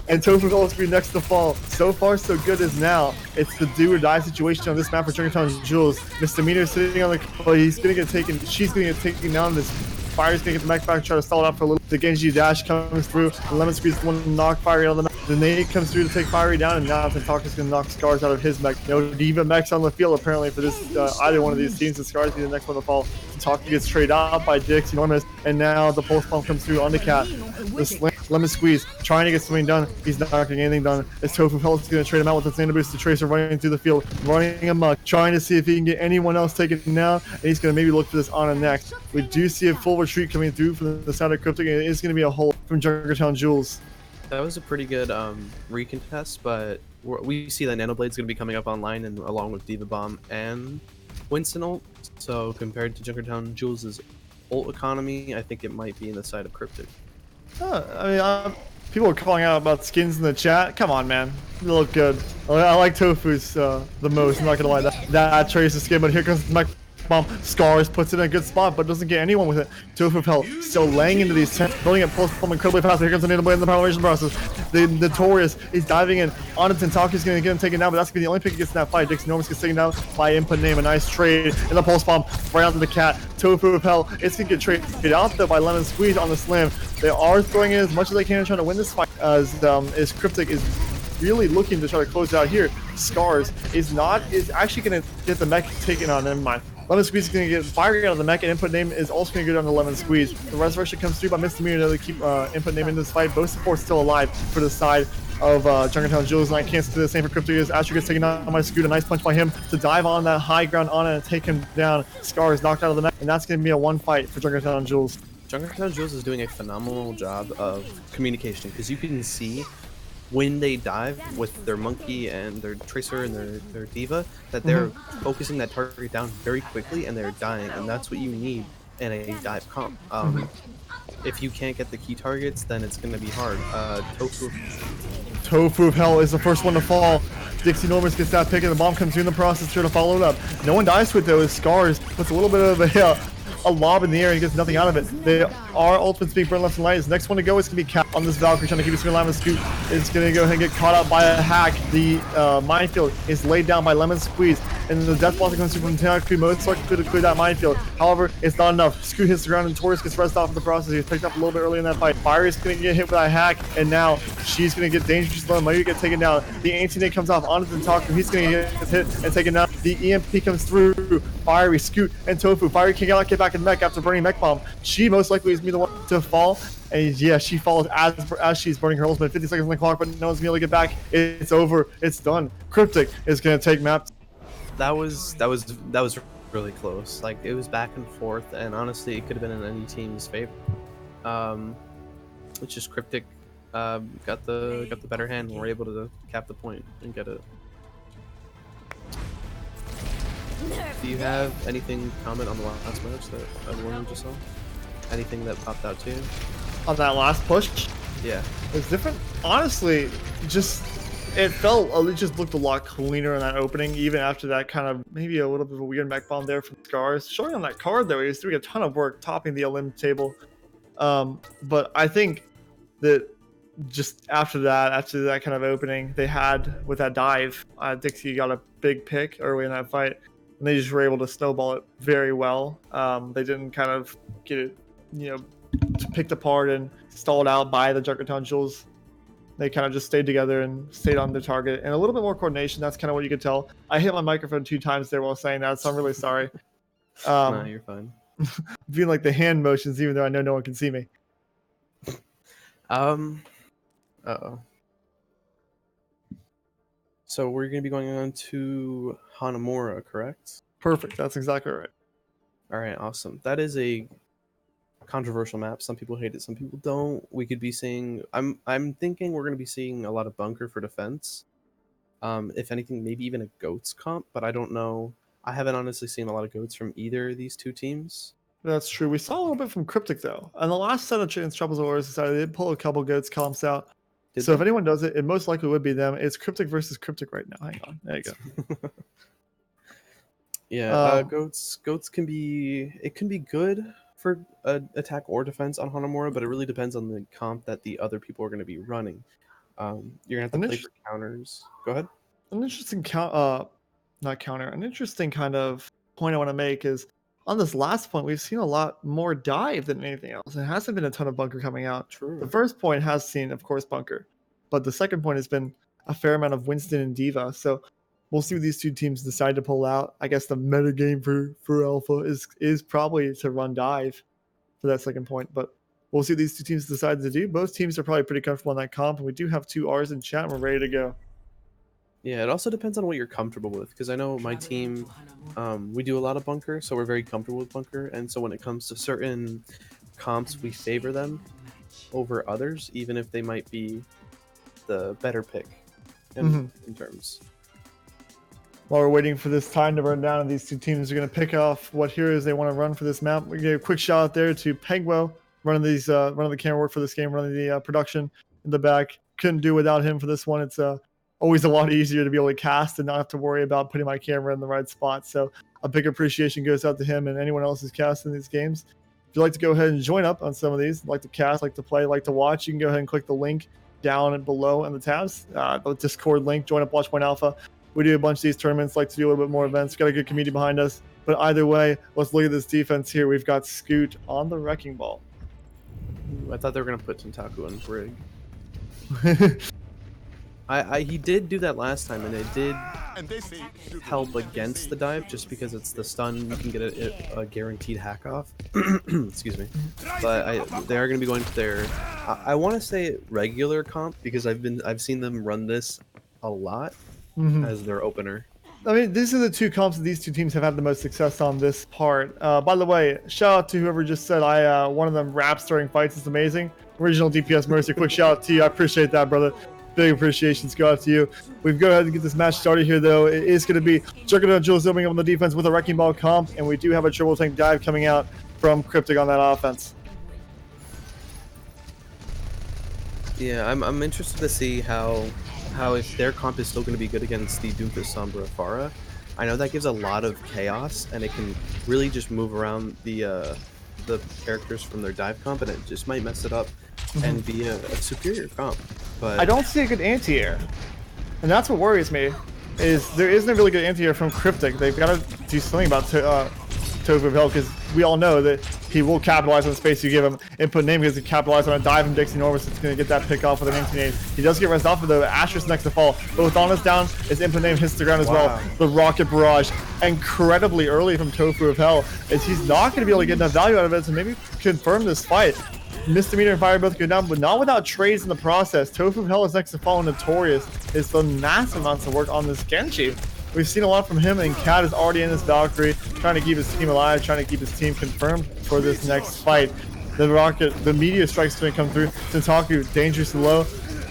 And Tofu is going to be next to fall. So far, so good as now. It's the do or die situation on this map for Junkertown Jules. Misdemeanor sitting on the, but he's going to get taken. She's going to get taken down. This Fire's going to get the mech back, try to stall it out for a little. The Genji dash comes through. The Lemon Squeeze one to knock Fiery out of the mech. The nade comes through to take Fiery down, and now Tentak is going to knock Scars out of his mech. No Diva mechs on the field apparently for this either one of these teams. The Scars be the next one to fall. Tentak gets traded out by Dix Enormous, and now the pulse pump comes through on the Cat. The Lemon Squeeze trying to get something done. He's not getting anything done. As Tofu Pellets is going to trade him out with the Xander Boost. The Tracer running through the field, running amok, trying to see if he can get anyone else taken down, and he's going to maybe look for this Ana next. We do see a full retreat coming through from the side of Cryptic, and it is going to be a hold from Junkertown Jules. That was a pretty good recontest, but we see that Nanoblade's going to be coming up online, and along with Diva Bomb and Winston ult. So compared to Junkertown Jules' ult economy, I think it might be in the side of Cryptic. I mean, people are calling out about skins in the chat. Come on, man. They look good. I like Tofu's the most. I'm not going to lie. That Tracer skin, but here comes my bomb. Scars puts it in a good spot, but doesn't get anyone with it. Tofu Hell still laying into these tents, building up pulse bomb incredibly fast. Here comes the Native Blade in the poweration process. The Notorious is diving in onto Tentak. Is going to get him taken down, but that's going to be the only pick he gets in that fight. Dixie Enormous gets taken down by Input Name. A nice trade in the pulse bomb right onto the Cat. Tofu Hell is going to get traded out though by Lemon Squeeze on the slam. They are throwing in as much as they can trying to win this fight, as Cryptic is really looking to try to close it out here. Scars is actually going to get the mech taken on. Never mind. Lemon Squeeze is going to get firing out of the mech, and Input Name is also going to go down to Lemon Squeeze. The Resurrection comes through by Misdemeanor to keep Input Name in this fight. Both supports still alive for the side of Junkertown Jules, and I can't say the same for Cryptic. As Astro gets taken out by Scoot, a nice punch by him to dive on that high ground on it and take him down. Scar is knocked out of the map, and that's going to be a one fight for Junkertown Jules. Junkertown Jules is doing a phenomenal job of communication because you can see when they dive with their monkey and their tracer and their diva that they're focusing that target down very quickly and they're dying, and that's what you need in a dive comp. If you can't get the key targets, then it's going to be hard. Tofu of Hell is the first one to fall. Dixie Normans gets that pick and the bomb comes through in the process, trying to follow it up. No one dies to it though, as Scars puts a little bit of a lob in the air and he gets nothing out of it. They are ultimates being burned left and right. His next one to go is going to be Cap on this Valkyrie, trying to keep his line with Scoot. Is going to go ahead and get caught up by a hack. The minefield is laid down by Lemon Squeeze, and the death block that comes through from Taku most likely to clear that minefield. However, it's not enough. Scoot hits the ground and Taurus gets rest off in the process. He was picked up a little bit early in that fight. Fire is going to get hit with that hack, and now she's going to get dangerous low. Might get taken down. The Ancient comes off onto the Taku. He's going to get hit and taken down. The EMP comes through. Fiery, Scoot, and Tofu. Fiery cannot get back in mech after burning mech bomb. She most likely is going to be the one to fall. And yeah, she falls as she's burning her ultimate. 50 seconds on the clock, but no one's going to be able to get back. It's over. It's done. Cryptic is going to take map. That was really close. Like, it was back and forth, and honestly, it could have been in any team's favor. It's just Cryptic got the better hand, and were able to cap the point and get it. Do you have anything to comment on the last match that everyone just saw? Anything that popped out to you? On that last push? Yeah. It was different. Honestly, it just looked a lot cleaner in that opening, even after that kind of maybe a little bit of a weird mech bomb there from Scars. Showing on that card though, he was doing a ton of work topping the LM table. But I think that just after that kind of opening they had with that dive, Dixie got a big pick early in that fight, and they just were able to snowball it very well. They didn't kind of get it, picked apart and stalled out by the Junkertown Jules. They kind of just stayed together and stayed on their target, and a little bit more coordination. That's kind of what you could tell. I hit my microphone 2 times there while saying that, so I'm really sorry. No, you're fine. Doing like the hand motions, even though I know no one can see me. So we're going to be going on to Hanamura, correct? Perfect. That's exactly right. All right, awesome. That is a controversial map. Some people hate it, some people don't. We could be seeing. I'm thinking we're going to be seeing a lot of bunker for defense. If anything, maybe even a goats comp, but I don't know. I haven't honestly seen a lot of goats from either of these two teams. That's true. We saw a little bit from Cryptic though. On the last set of Chance Troubles of Warriors Society, they did pull a couple goats comps out. So if anyone does it, it most likely would be them. It's Cryptic versus Cryptic right now. Hang on. There you go. Yeah, goats can be good for attack or defense on Hanamura, but it really depends on the comp that the other people are going to be running. You're going to have to play for counters. Go ahead. An interesting an interesting kind of point I want to make is on this last point, we've seen a lot more dive than anything else. It hasn't been a ton of bunker coming out. True. The first point has seen, of course, bunker, but the second point has been a fair amount of Winston and Diva. So we'll see what these two teams decide to pull out. I guess the meta game for Alpha is probably to run dive for that second point, but we'll see what these two teams decide to do. Both teams are probably pretty comfortable on that comp, and we do have 2 R's in chat, and we're ready to go. Yeah, it also depends on what you're comfortable with, because I know my team, we do a lot of bunker, so we're very comfortable with bunker, and so when it comes to certain comps, we favor them over others, even if they might be the better pick in terms. While we're waiting for this time to burn down, and these two teams are going to pick off what heroes they want to run for this map. We get a quick shout out there to Pegwo, running the camera work for this game, running the production in the back. Couldn't do without him for this one. It's always a lot easier to be able to cast and not have to worry about putting my camera in the right spot. So a big appreciation goes out to him and anyone else who's casting these games. If you'd like to go ahead and join up on some of these, like to cast, like to play, like to watch, you can go ahead and click the link down and below in the tabs. The Discord link, join up Watchpoint Alpha. We do a bunch of these tournaments, like to do a little bit more events. We've got a good community behind us. But either way, let's look at this defense here. We've got Scoot on the Wrecking Ball. I thought they were going to put Tentaku on Brig. He did do that last time, and it did help against the dive, just because it's the stun. You can get a guaranteed hack off. Excuse me, but they are going to be going to their. I want to say regular comp because I've seen them run this a lot as their opener. I mean, these are the two comps that these two teams have had the most success on this part. By the way, shout out to whoever just said one of them raps during fights is amazing. Original DPS Mercy, quick shout out to you. I appreciate that, brother. Big appreciations go out to you. We've got to go ahead and get this match started here, though. It is going to be Junkertown Jules zooming up on the defense with a Wrecking Ball comp, and we do have a triple tank dive coming out from Cryptic on that offense. Yeah, I'm interested to see how if their comp is still going to be good against the Doomfist Sombra Pharah. I know that gives a lot of chaos, and it can really just move around the characters from their dive comp, and it just might mess it up and be a superior comp. But I don't see a good anti-air, and that's what worries me. Is there isn't a really good anti-air from Cryptic. They've got to do something about Tofu of Hell, because we all know that he will capitalize on the space you give him. Input name because he capitalized on a dive from Dixie Norris. It's going to get that pick off with an empty name. He does get rest off of though. Asher's next to fall. But with Honest down, his input name hits the ground as well. The Rocket Barrage, incredibly early from Tofu of Hell, as he's not going to be able to get enough value out of it to maybe confirm this fight. Misdemeanor and Fire both go down, but not without trades in the process. Tofu of Hell is next to fall, and Notorious is done massive amounts of work on this Genji. We've seen a lot from him, and Cat is already in this Valkyrie, trying to keep his team alive, trying to keep his team confirmed for this next fight. The meteor strike's going to come through. Tentaku dangerously low,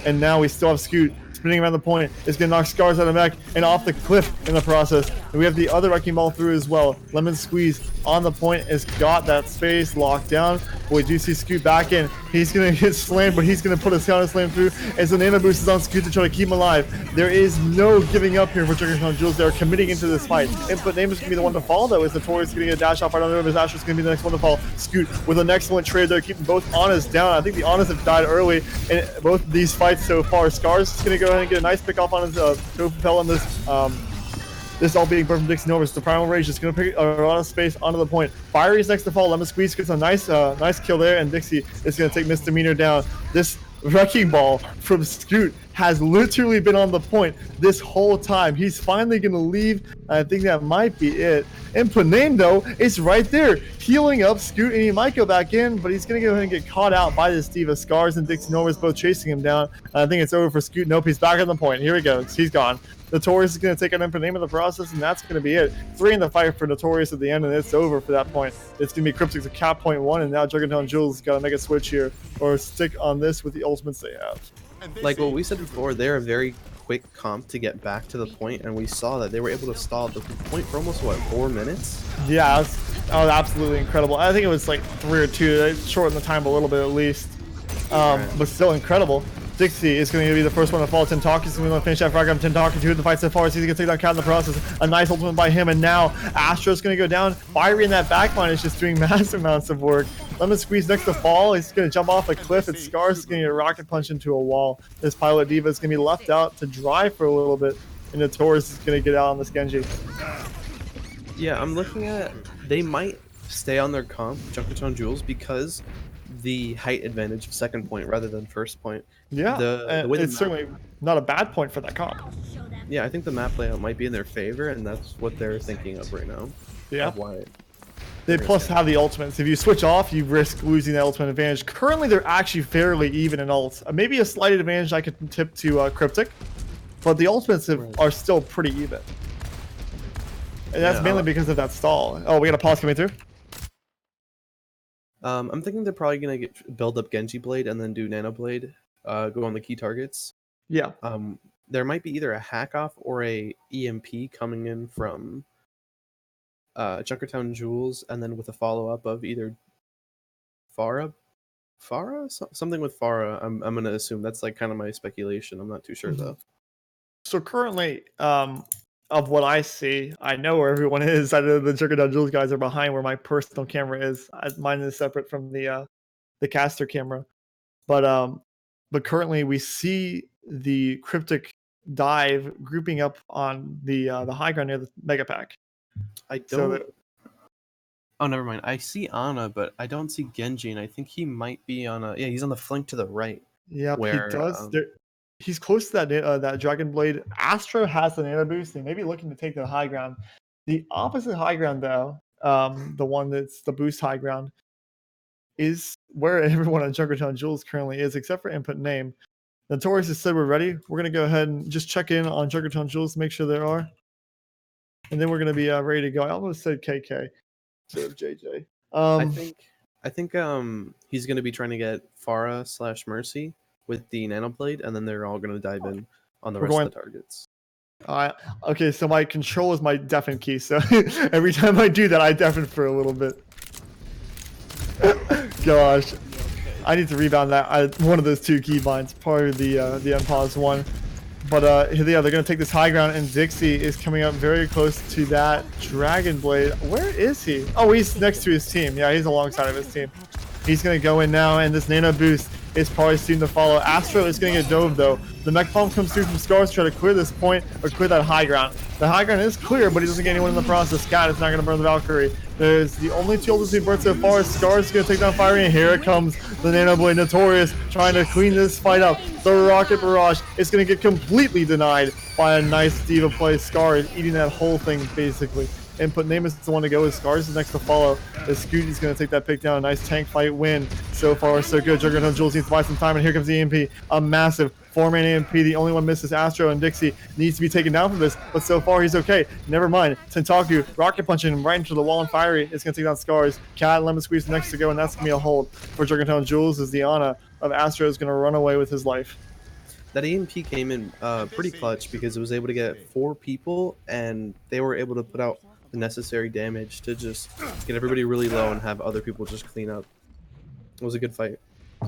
and now we still have Scoot spinning around the point. It's going to knock Scars out of mech and off the cliff in the process. And we have the other Wrecking Ball through as well. Lemon Squeeze on the point has got that space locked down. But we do see Scoot back in. He's going to get slammed, but he's going to put a counter slam through as the Nano Boost is on Scoot to try to keep him alive. There is no giving up here for Junkertown Jules. They're committing into this fight. Input name is going to be the one to fall, though, as Notorious getting a dash off right on the his Asher's going to be the next one to fall. Scoot with an excellent trade there, keeping both Honest down. I think the Honest have died early in both of these fights so far. Scars is going to go ahead and get a nice pick off on his Tofu Fell on this all being bird from Dixie Norris. The Primal Rage is going to pick a lot of space onto the point. Fiery's next to fall. Lemon Squeeze gets a nice kill there, and Dixie is going to take Misdemeanor down. This Wrecking Ball from Scoot has literally been on the point this whole time. He's finally going to leave. I think that might be it. Input name, though, is right there, healing up Scoot, and he might go back in, but he's going to go ahead and get caught out by this Diva. Scars and Dixie Norris both chasing him down. I think it's over for Scoot. Nope, he's back on the point. Here he goes. He's gone. Notorious is going to take an input name of the process, and that's going to be it. 3 in the fight for Notorious at the end, and it's over for that point. It's going to be Cryptic to cap point 1, and now Junkertown Jules got to make a switch here, or stick on this with the ultimates they have. Like what we said before, they're a very quick comp to get back to the point, and we saw that they were able to stall the point for almost, what, 4 minutes? Yeah, that was absolutely incredible. I think it was like 3 or 2. They shortened the time a little bit at least, but still incredible. Dixie is going to be the first one to fall. Tentaku is going to finish that frag up. Tentaku 2 in the fight so far. He's going to take that Cat in the process. A nice ultimate by him, and now Astro's going to go down. Fiery in that backline is just doing massive amounts of work. Lemon Squeeze next to fall. He's going to jump off a cliff. It's Scars is going to get a rocket punch into a wall. This Pilot Diva is going to be left out to dry for a little bit, and the Taurus is going to get out on this Genji. Yeah, I'm looking at, they might stay on their comp, Junkertown Jules, because the height advantage of second point rather than first point. Yeah, it's certainly not a bad point for that comp. Yeah, I think the map layout might be in their favor, and that's what they're thinking of right now. Yeah. Why they plus have the ultimates. If you switch off, you risk losing the ultimate advantage. Currently, they're actually fairly even in ults. Maybe a slight advantage I could tip to Cryptic, but the ultimates are still pretty even. And that's mainly because of that stall. Oh, we got a pause coming through? I'm thinking they're probably gonna build up Genji Blade and then do Nano Blade, go on the key targets. Yeah. There might be either a hack off or a EMP coming in from Junkertown Jules, and then with a follow up of either Pharah, something with Pharah. I'm gonna assume that's like kind of my speculation. I'm not too sure though. So currently, of what I see, I know where everyone is. I know the Junkertown Jules guys are behind where my personal camera is. Mine is separate from the caster camera, but currently we see the Cryptic dive grouping up on the high ground near the mega pack. I don't. Oh, never mind. I see Ana, but I don't see Genji, and I think he might be on a. Yeah, he's on the flank to the right. Yeah, he does. he's close to that Dragon Blade. Astro has the Nano Boost. They may be looking to take the high ground. The opposite high ground, though, the one that's the boost high ground, is where everyone on Junkertown Jules currently is, except for input name. Notorious has said we're ready. We're going to go ahead and just check in on Junkertown Jules, make sure there are. And then we're going to be ready to go. I almost said KK instead of JJ. I think he's going to be trying to get Farah / Mercy with the Nanoblade, and then they're all going to dive in on the rest of the targets. Okay, so my control is my deafen key, so every time I do that, I deafen for a little bit. Gosh, I need to rebound that. One of those two keybinds, part of the MPOS one. But yeah, they're gonna take this high ground, and Dixie is coming up very close to that Dragon Blade. Where is he? Oh, he's next to his team. Yeah, he's alongside of his team. He's gonna go in now, and this Nano Boost is probably soon to follow. Astro is gonna get dove though. The mech bomb comes through from Scars to try to clear this point or clear that high ground. The high ground is clear, but he doesn't get anyone in the process. Scat is not gonna burn the Valkyrie. There's the only two ultimates he burned so far. Scars is gonna take down Fiery, and here comes the Nano Blade. Notorious trying to clean this fight up. The Rocket Barrage is gonna get completely denied by a nice diva play. Scars eating that whole thing basically. Input name is the one to go with. Scars is next to follow. The Scooty's going to take that pick down. A nice tank fight win. So far, so good. Junkertown Jules needs to buy some time, and here comes the EMP. A massive 4-man EMP. The only one misses Astro, and Dixie needs to be taken down from this, but so far he's okay. Never mind. Tentaku rocket punching him right into the wall, and Fiery is going to take down Scars. Cat Lemon Squeeze next to go, and that's going to be a hold for Junkertown Jules, as the Ana of Astro is going to run away with his life. That EMP came in pretty clutch because it was able to get 4 people, and they were able to put out the necessary damage to just get everybody really low and have other people just clean up. It was a good fight.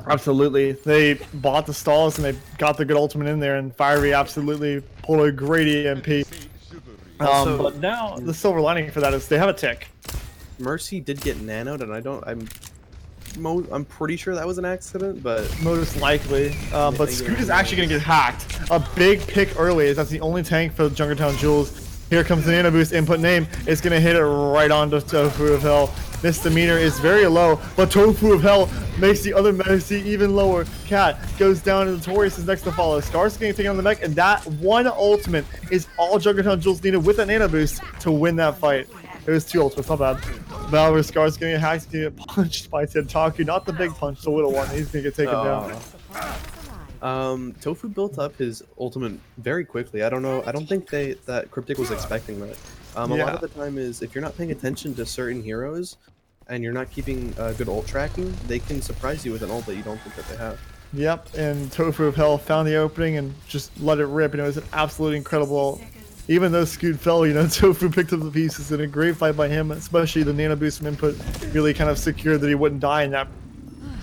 Absolutely. They bought the stalls and they got the good ultimate in there, and Fiery absolutely pulled a great EMP. But now the silver lining for that is they have a tick. Mercy did get nanoed, and I'm pretty sure that was an accident, but most likely. But Scoot is actually going to get hacked. A big pick early, as that's the only tank for Junkertown Jules. Here comes the Nano Boost. Input name is going to hit it right onto Tofu of Hell. Misdemeanor is very low, but Tofu of Hell makes the other Mercy even lower. Cat goes down, and Notorious is next to follow. Scars getting taken on the mech, and that one ultimate is all Junkertown Jules needed with a Nano Boost to win that fight. It was 2 ultimates, not bad. Valor Scars getting hacked, getting get punched by Tentaku. Not the big punch, the little one. He's going to get taken down. Tofu built up his ultimate very quickly. I don't think that Cryptic was expecting that. A lot of the time is if you're not paying attention to certain heroes and you're not keeping good ult tracking, they can surprise you with an ult that you don't think that they have. Yep, and Tofu of Hell found the opening and just let it rip, and it was an absolutely incredible ult. Even though Scoot fell, Tofu picked up the pieces in a great fight by him, especially the Nano Boost from input really kind of secured that he wouldn't die in that.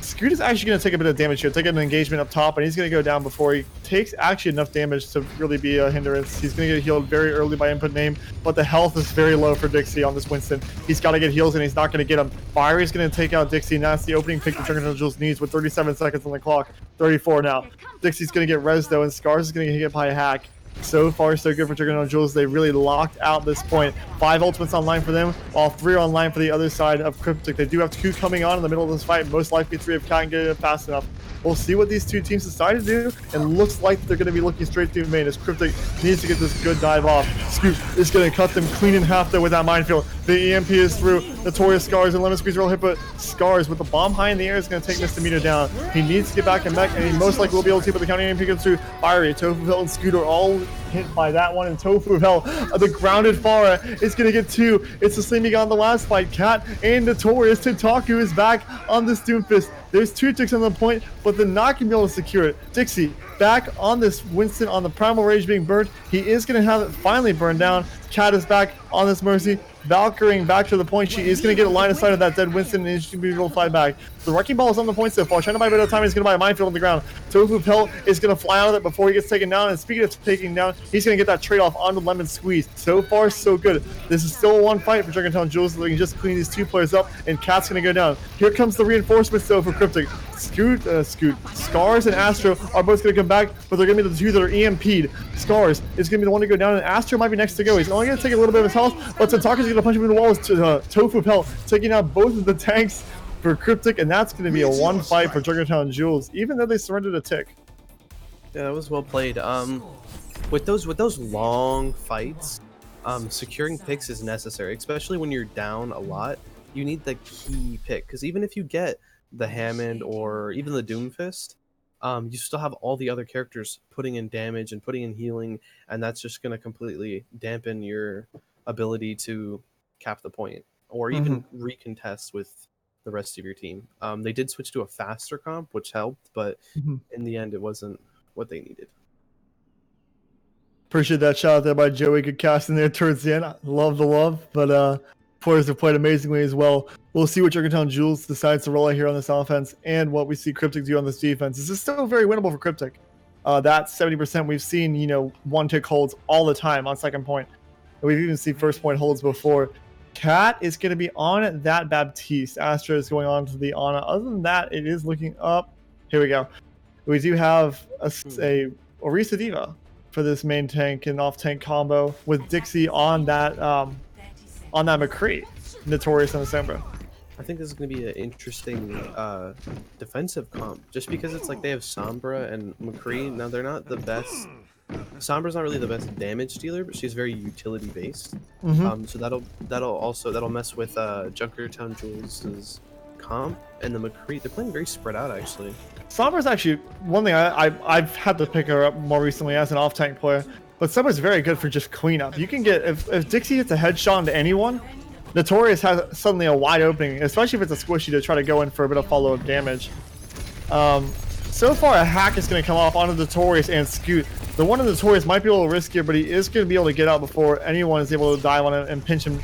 Scoot is actually going to take a bit of damage here, take an engagement up top, and he's going to go down before he takes actually enough damage to really be a hindrance. He's going to get healed very early by input name, but the health is very low for Dixie on this Winston. He's got to get heals, and he's not going to get them. Fiery is going to take out Dixie, and that's the opening pick that Junkertown Jules needs with 37 seconds on the clock. 34 now. Dixie's going to get res, though, and Scars is going to get hit by a hack. So far, so good for Junkertown Jules. They really locked out this point. 5 ultimates online for them, while 3 are online for the other side of Cryptic. They do have 2 coming on in the middle of this fight. Most likely 3 if Cat can get it fast enough. We'll see what these 2 teams decide to do. It looks like they're going to be looking straight through main as Cryptic needs to get this good dive off. Scoop is going to cut them clean in half though with that minefield. The EMP is through. Notorious Scars and Lemon Squeeze are all hit, but Scars with the bomb high in the air is going to take Misdemeanor down. He needs to get back in mech, and he most likely will be able to see, but the counter EMP comes through. Fiery, Tofu Hill, and Scoot are all hit by that one, and Tofu of Hell, the grounded Farah, is going to get 2. It's the same he got in the last fight. Cat and Notorious. Tentaku is back on this Doomfist. There's 2 ticks on the point, but they're not going to be able to secure it. Dixie back on this Winston on the Primal Rage being burned. He is going to have it finally burned down. Cat is back on this Mercy. Valkyrie back to the point. She is going to get a line of sight of that dead Winston, and she's going to be able to fly back. The Wrecking Ball is on the point so far. Trying to buy a bit of time. He's going to buy a minefield on the ground. Tofu of Hell is going to fly out of it before he gets taken down. And speaking of taking down, he's going to get that trade-off onto Lemon Squeeze. So far, so good. This is still a 1 fight for Junkertown Jules. They can just clean these 2 players up, and Cat's going to go down. Here comes the reinforcements, though, for Cryptic. Scars and Astro are both going to come back, but they're going to be the 2 that are EMP'd. Scars is going to be the one to go down, and Astro might be next to go. He's only going to take a little bit of his health, but Tentaku's going to punch him in the wall with Tofu of Hell, taking out both of the tanks for Cryptic, and that's going to be a 1 fight for Junkertown Jules, even though they surrendered a tick. Yeah, that was well played. With those long fights, securing picks is necessary, especially when you're down a lot. You need the key pick because even if you get the Hammond or even the Doomfist, you still have all the other characters putting in damage and putting in healing, and that's just going to completely dampen your ability to cap the point or Hmm. even recontest with the rest of your team. They did switch to a faster comp, which helped, but Hmm. in the end, it wasn't what they needed. Appreciate that shout out there by Joey. Good cast in there towards the end. Love the love, but players have played amazingly as well. We'll see what Junkertown Jules decides to roll out here on this offense and what we see Cryptic do on this defense. This is still very winnable for Cryptic. That 70% we've seen, one tick holds all the time on second point. We've even seen first point holds before. Cat is going to be on that Baptiste. Astra is going on to the Ana. Other than that, it is looking up. Here we go. We do have a Orisa Diva for this main tank and off tank combo with Dixie on that McCree, Notorious and Assembra. I think this is going to be an interesting defensive comp, just because it's like they have Sombra and McCree. Now they're not the best. Sombra's not really the best damage dealer, but she's very utility based. Mm-hmm. So that'll mess with Junkertown Jules' comp and the McCree. They're playing very spread out actually. Sombra's actually one thing I've had to pick her up more recently as an off tank player. But Sombra's very good for just cleanup. You can get if Dixie hits a headshot into anyone, Notorious has suddenly a wide opening, especially if it's a squishy to try to go in for a bit of follow-up damage. So far, a hack is going to come off onto Notorious and Scoot. The one on Notorious might be a little riskier, but he is going to be able to get out before anyone is able to dive on him and pinch him.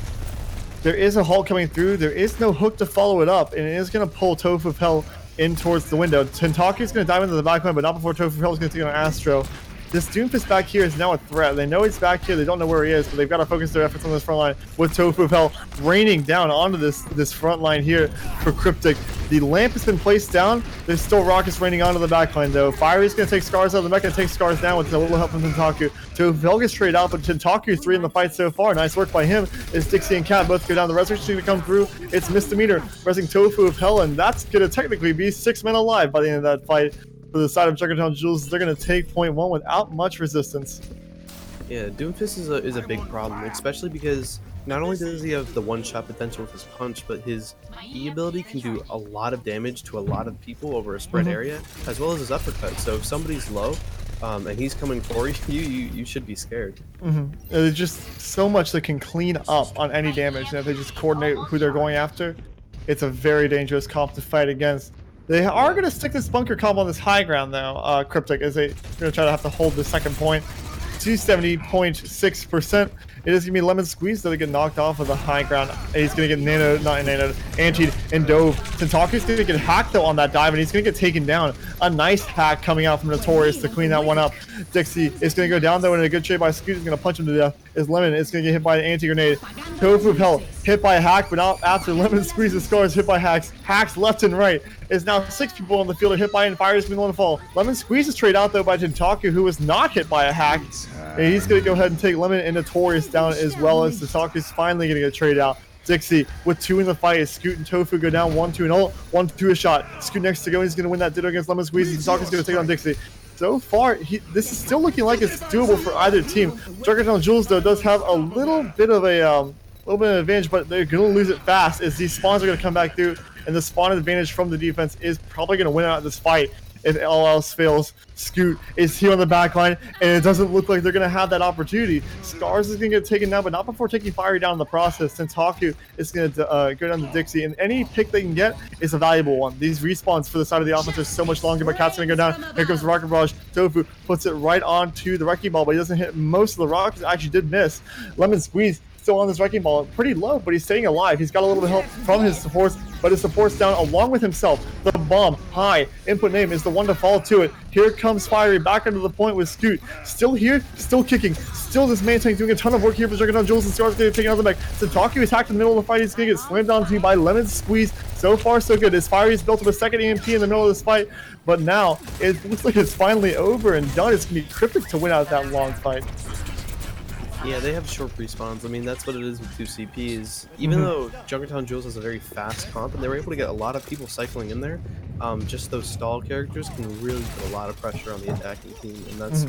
There is a halt coming through. There is no hook to follow it up, and it is going to pull Tofu of Hell in towards the window. Tentaku is going to dive into the back line, but not before Tofu of Hell is going to take on Astro. This Doomfist back here is now a threat. They know he's back here. They don't know where he is, but they've got to focus their efforts on this front line with Tofu of Hell raining down onto this front line here for Cryptic. The lamp has been placed down. There's still rockets raining onto the back line, though. Fiery's going to take Scars out. The mech going to take Scars down with a little help from Tentaku. Tofu of Hell gets traded out, but Tentaku 3 in the fight so far. Nice work by him. As Dixie and Cat both go down. The resurrection to come through. It's Misdemeanor pressing Tofu of Hell, and that's going to technically be 6 men alive by the end of that fight. For the side of Junkertown Jules, they're going to take point 1 without much resistance. Yeah, Doomfist is a big problem, especially because not only does he have the one-shot potential with his punch, but his E ability can do a lot of damage to a lot of people over a spread area, as well as his uppercut. So if somebody's low, and he's coming for you should be scared. There's just so much that can clean up on any damage, and if they just coordinate who they're going after, it's a very dangerous comp to fight against. They are going to stick this bunker comp on this high ground, though, Cryptic, as they're going to try to have to hold the second point. 270.6%. It is going to be Lemon Squeeze that they get knocked off of the high ground. And he's going to get antied and dove. Tentaku's going to get hacked, though, on that dive, and he's going to get taken down. A nice hack coming out from Notorious to clean that one up. Dixie is going to go down, though, in a good trade by Scoot. He's going to punch him to death. Is Lemon is going to get hit by an anti-grenade. Tofu of Hell hit by a hack, but not after Lemon Squeezes Scars hit by hacks. Hacks left and right. Is now 6 people on the field are hit by, and Fire is going to fall. Lemon Squeeze is traded out, though, by Tentaku, who was not hit by a hack. And he's going to go ahead and take Lemon and Notorious down, as well as Tentaku's finally going to get traded out. Dixie with 2 in the fight as Scoot and Tofu go down 1-2 and ult, 1-2 a shot. Scoot next to go, he's going to win that ditto against Lemon Squeeze. Tentaku's going to take on Dixie. So far, this is still looking like it's doable for either team. Junkertown Jules, though, does have a little bit of advantage, but they're going to lose it fast as these spawns are going to come back through, and the spawn advantage from the defense is probably going to win out this fight if all else fails. Scoot is here on the back line, and it doesn't look like they're going to have that opportunity. Scars is going to get taken down, but not before taking Fiery down in the process, since Haku is going to go down to Dixie, and any pick they can get is a valuable one. These respawns for the side of the offense are so much longer, but Cat's going to go down. Here comes the Rocket Barrage. Tofu puts it right onto the Wrecking Ball, but he doesn't hit most of the rockets. Actually did miss. Lemon Squeeze still on this Wrecking Ball, pretty low, but he's staying alive. He's got a little bit of help from his supports, but his support's down along with himself. The bomb, high, input name is the one to fall to it. Here comes Fiery back under the point with Scoot. Still here, still kicking. Still this main tank doing a ton of work here for Junkertown Jules, and Stars going to take another back. Tentaku is hacked in the middle of the fight. He's going to get slammed onto by Lemon Squeeze. So far, so good. As Fiery's built up a second EMP in the middle of this fight, but now it looks like it's finally over and done. It's going to be Cryptic to win out that long fight. Yeah, they have short respawns. I mean, that's what it is with 2 CPs. Even though Junkertown Jules has a very fast comp, and they were able to get a lot of people cycling in there, just those stall characters can really put a lot of pressure on the attacking team, and that's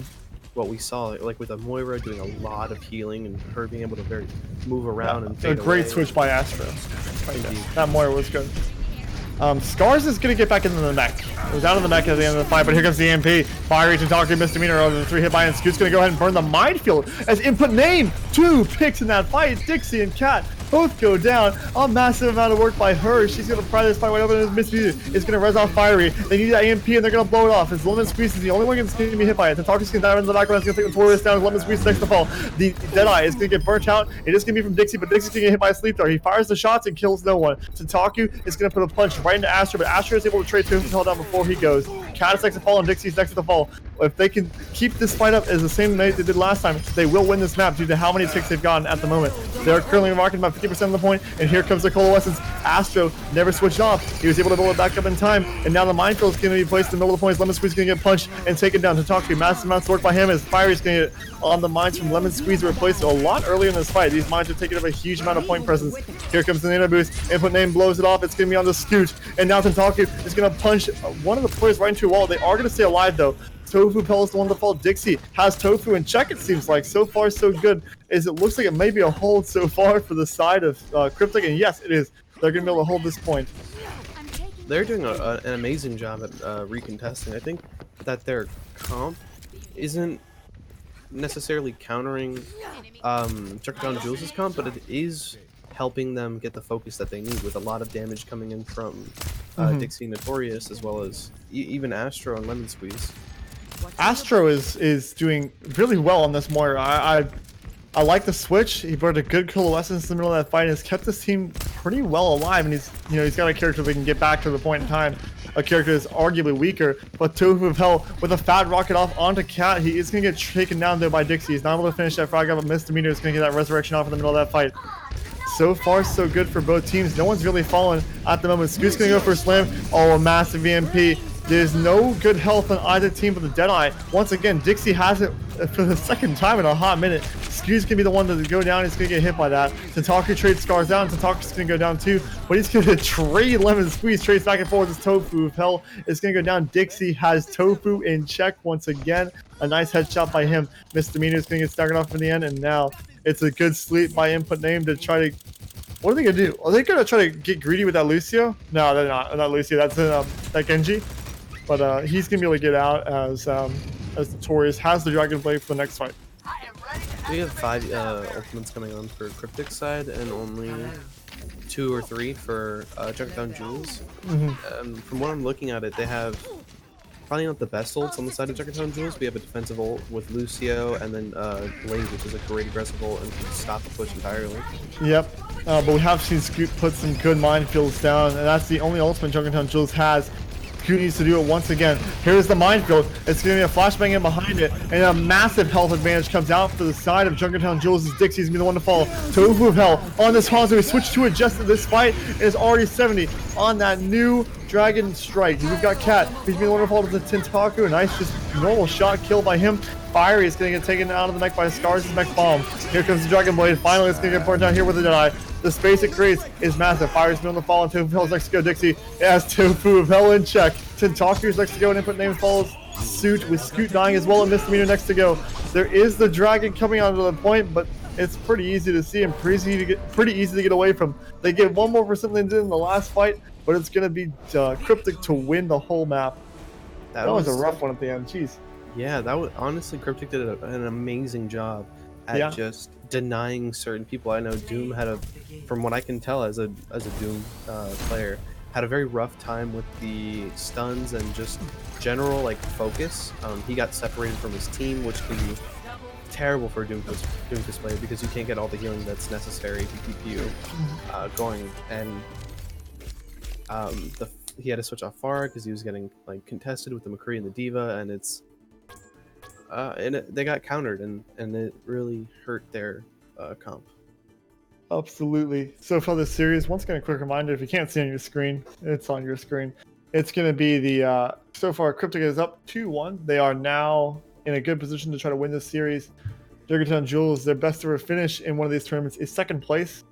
what we saw. Like with a Moira doing a lot of healing and her being able to move around and A fade great away. switch by Astro. Indeed. That Moira was good. Scars is going to get back into the mech. It was out of the mech at the end of the fight, but here comes the EMP. Fiery to Doctor Misdemeanor over the 3 hit by, and Scoot's going to go ahead and burn the minefield as input name. 2 picks in that fight. Dixie and Cat both go down. A massive amount of work by her. She's going to pry this fight wide open, and Misdemeanor is going to res off Fiery. They need that EMP, and they're going to blow it off. As Lemon Squeeze is the only one that's going to be hit by it. Tentaku's going to dive into the background. It's going to take the Taurus down as Lemon Squeeze next to fall. The Deadeye is going to get burnt out. It is going to be from Dixie, but Dixie's going to get hit by a sleep thrower. He fires the shots and kills no one. Tentaku is going to put a punch right into Astro, but Astro is able to trade Tofu down before he goes. Cat is next to fall, and Dixie's next to the fall. If they can keep this fight up as the same night they did last time, they will win this map due to how many ticks they've gotten at the moment. They're currently marking about 50% of the point, and here comes the coalescence. Astro never switched off. He was able to build it back up in time, and now the minefield is going to be placed in the middle of the points. Lemon Squeeze is going to get punched and taken down. Tentaku, massive amounts of work by him as Fire is going to get on the mines from Lemon Squeeze to replace a lot earlier in this fight. These mines are taking up a huge amount of point presence. Here comes the Nano Boost. Input name blows it off. It's going to be on the Scoot, and now Tentaku is going to punch one of the players right into a wall. They are going to stay alive though. Tofu Pell is the one to fall. Dixie has Tofu in check, it seems like. So far, so good. As it looks like it may be a hold so far for the side of Cryptic, and yes, it is. They're going to be able to hold this point. They're doing an amazing job at recontesting. I think that their comp isn't necessarily countering Junkertown Jules' comp, but it is helping them get the focus that they need with a lot of damage coming in from Dixie Notorious, as well as even Astro and Lemon Squeeze. Astro is doing really well on this Moira. I like the switch. He brought a good coalescence in the middle of that fight and has kept this team pretty well alive. And he's got a character that can get back to the point in time. A character that's arguably weaker, but Tofu of Hell with a fat rocket off onto Cat. He is going to get taken down though by Dixie. He's not able to finish that frag up, but Misdemeanor is going to get that resurrection off in the middle of that fight. So far, so good for both teams. No one's really fallen at the moment. Scoot's going to go for a slam. Oh, a massive EMP. There's no good health on either team but the Deadeye. Once again, Dixie has it for the second time in a hot minute. Scoot's going to be the one to go down. He's going to get hit by that. Tentaku trades Scars down. Tentaku's going to go down too. But he's going to trade Lemon Squeeze. Trades back and forth. This Tofu of Hell is going to go down. Dixie has Tofu in check once again. A nice headshot by him. Misdemeanor is going to get staggered off in the end. And now it's a good sleep by input name to try to... What are they going to do? Are they going to try to get greedy with that Lucio? No, they're not. Not Lucio. That's that Genji. But he's going to be able to get out as Notorious has the Dragon Blade for the next fight. We have 5 ultimates coming on for Cryptic side and only 2 or 3 for Junkertown Jules. From what I'm looking at it, they have probably not the best ults on the side of Junkertown Jules. We have a defensive ult with Lucio and then Blade, which is a great aggressive ult and can stop the push entirely. Yep. But we have seen Scoot put some good minefields down, and that's the only ultimate Junkertown Jules has. Scoot needs to do it once again. Here's the minefield. It's going to be a flashbang in behind it, and a massive health advantage comes out for the side of Junkertown Jules. Dixie's going to be the one to fall. Tofu of Hell on this Hanzo. We switched to it just in this fight. It is already 70 on that new Dragon Strike. We've got Cat. He's going to be the one to fall to the Tentaku. A nice, just normal shot kill by him. Fiery is going to get taken out of the mech by Scars' mech bomb. Here comes the Dragon Blade. Finally, it's going to get burned down here with the Deadeye. The space it creates is massive. Fire's going to fall, and Tofu of Hell's next to go. Dixie has Tofu of Hell in check. Tentaku's next to go, and input name follows suit with Scoot dying as well, and Misdemeanor next to go. There is the Dragon coming onto the point, but it's pretty easy to see and pretty easy to get away from. They get one more for something they did in the last fight, but it's going to be Cryptic to win the whole map. That was a rough one at the end. Jeez. Yeah, that was honestly Cryptic did an amazing job at just denying certain people. I know Doom had from what I can tell as a Doom player, had a very rough time with the stuns and just general focus. He got separated from his team, which can be terrible for a Doom player because you can't get all the healing that's necessary to keep you going. And he had to switch off Pharah because he was getting contested with the McCree and the Diva, and they got countered, and it really hurt their comp. Absolutely. So for this series, once again, a quick reminder, if you can't see on your screen, it's on your screen. It's going to be the, so far, Cryptic is up 2-1. They are now in a good position to try to win this series. Junkertown Jules, their best ever finish in one of these tournaments is second place.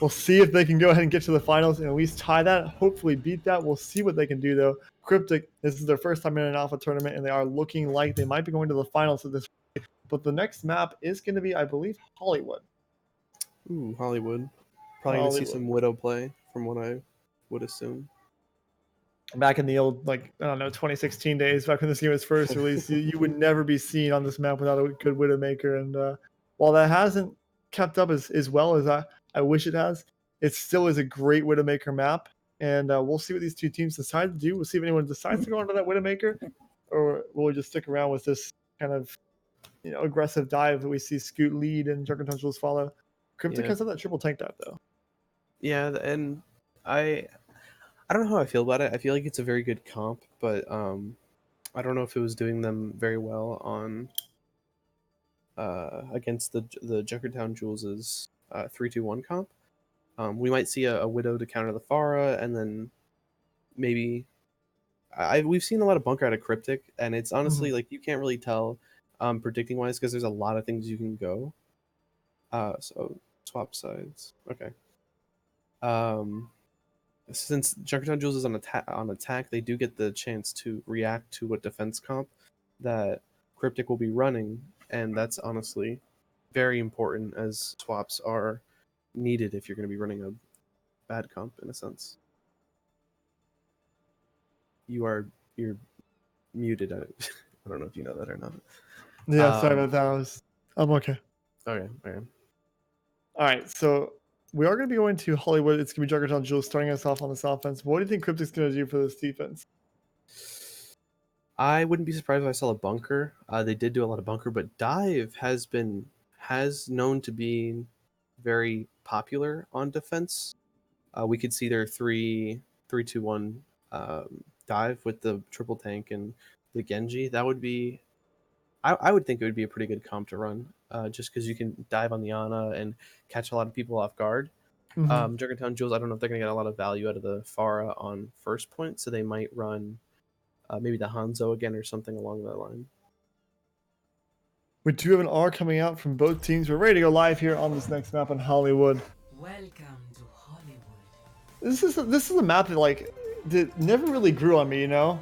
We'll see if they can go ahead and get to the finals and at least tie that. Hopefully beat that. We'll see what they can do though. Cryptic, this is their first time in an alpha tournament, and they are looking like they might be going to the finals of this. But the next map is going to be, I believe, Hollywood. Ooh, Hollywood. Probably going to see some Widow play, from what I would assume. Back in the old, like, I don't know, 2016 days, back when this game was first released, you would never be seen on this map without a good Widowmaker. And while that hasn't kept up as well as I wish it has, it still is a great Widowmaker map. And we'll see what these two teams decide to do. We'll see if anyone decides to go onto that Widowmaker, or will we just stick around with this kind of, aggressive dive that we see Scoot lead and Junkertown Jules follow. Cryptic has that triple tank dive though. Yeah, and I don't know how I feel about it. I feel like it's a very good comp, but I don't know if it was doing them very well on against the Junkertown Jules' 3-2-1 comp. We might see a Widow to counter the Pharah, and then maybe we've seen a lot of bunker out of Cryptic, and it's honestly like you can't really tell predicting wise because there's a lot of things you can go. So swap sides. Okay. Since Junkertown Jules is on attack, they do get the chance to react to a defense comp that Cryptic will be running, and that's honestly very important as swaps are needed if you're going to be running a bad comp in a sense. You're muted. I don't know if you know that or not. Yeah, sorry about that. I'm okay. Okay. All right, so we are going to be going to Hollywood. It's going to be Junkertown Jules starting us off on this offense. What do you think Cryptic's going to do for this defense? I wouldn't be surprised if I saw a bunker. They did do a lot of bunker, but dive has known to be very popular on defense. We could see their 3-2-1 dive with the triple tank and the Genji. That would be, I would think it would be a pretty good comp to run, just because you can dive on the Ana and catch a lot of people off guard. Junkertown Jules, I don't know if they're going to get a lot of value out of the Pharah on first point, so they might run maybe the Hanzo again or something along that line. We do have an R coming out from both teams. We're ready to go live here on this next map on Hollywood. Welcome to Hollywood. This is a map that never really grew on me, you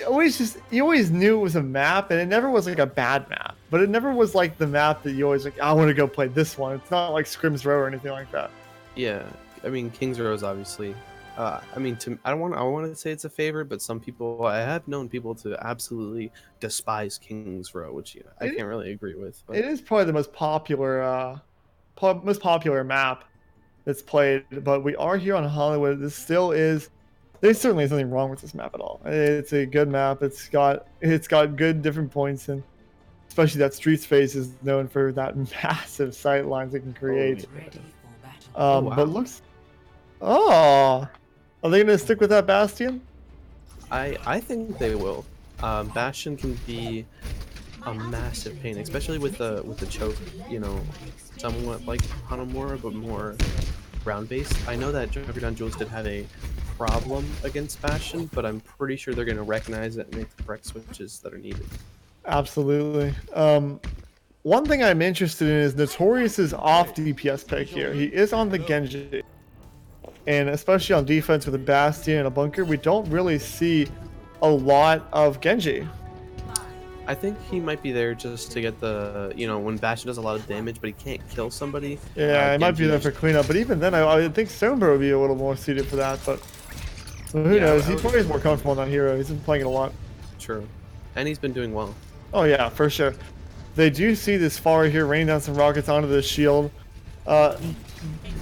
always knew it was a map, and it never was like a bad map, but it never was like the map that you always like, I want to go play this one. It's not like Scrim's Row or anything like that. Yeah, I mean, King's Row is obviously, I want to say it's a favorite, but I have known people to absolutely despise King's Row, which I can't really agree with. But. It is probably the most popular map that's played, but we are here on Hollywood. There certainly is nothing wrong with this map at all. It's a good map. It's got good different points, and especially that street space is known for that massive sight lines it can create. But are they gonna stick with that Bastion? I think they will. Bastion can be a massive pain, especially with the choke, somewhat like Hanamura, but more ground based. I know that Junkertown Jules did have a problem against Bastion, but I'm pretty sure they're going to recognize it and make the correct switches that are needed. Absolutely. One thing I'm interested in is Notorious's off DPS pick here. He is on the Genji, and especially on defense with a Bastion and a bunker, we don't really see a lot of Genji. I think he might be there just to get the, when Bastion does a lot of damage, but he can't kill somebody. Yeah, he might be there for cleanup, but even then, I think Sombra would be a little more suited for that, but who knows? He probably is more comfortable on that hero. He's been playing it a lot. True. And he's been doing well. Oh yeah, for sure. They do see this Pharah here raining down some rockets onto the shield.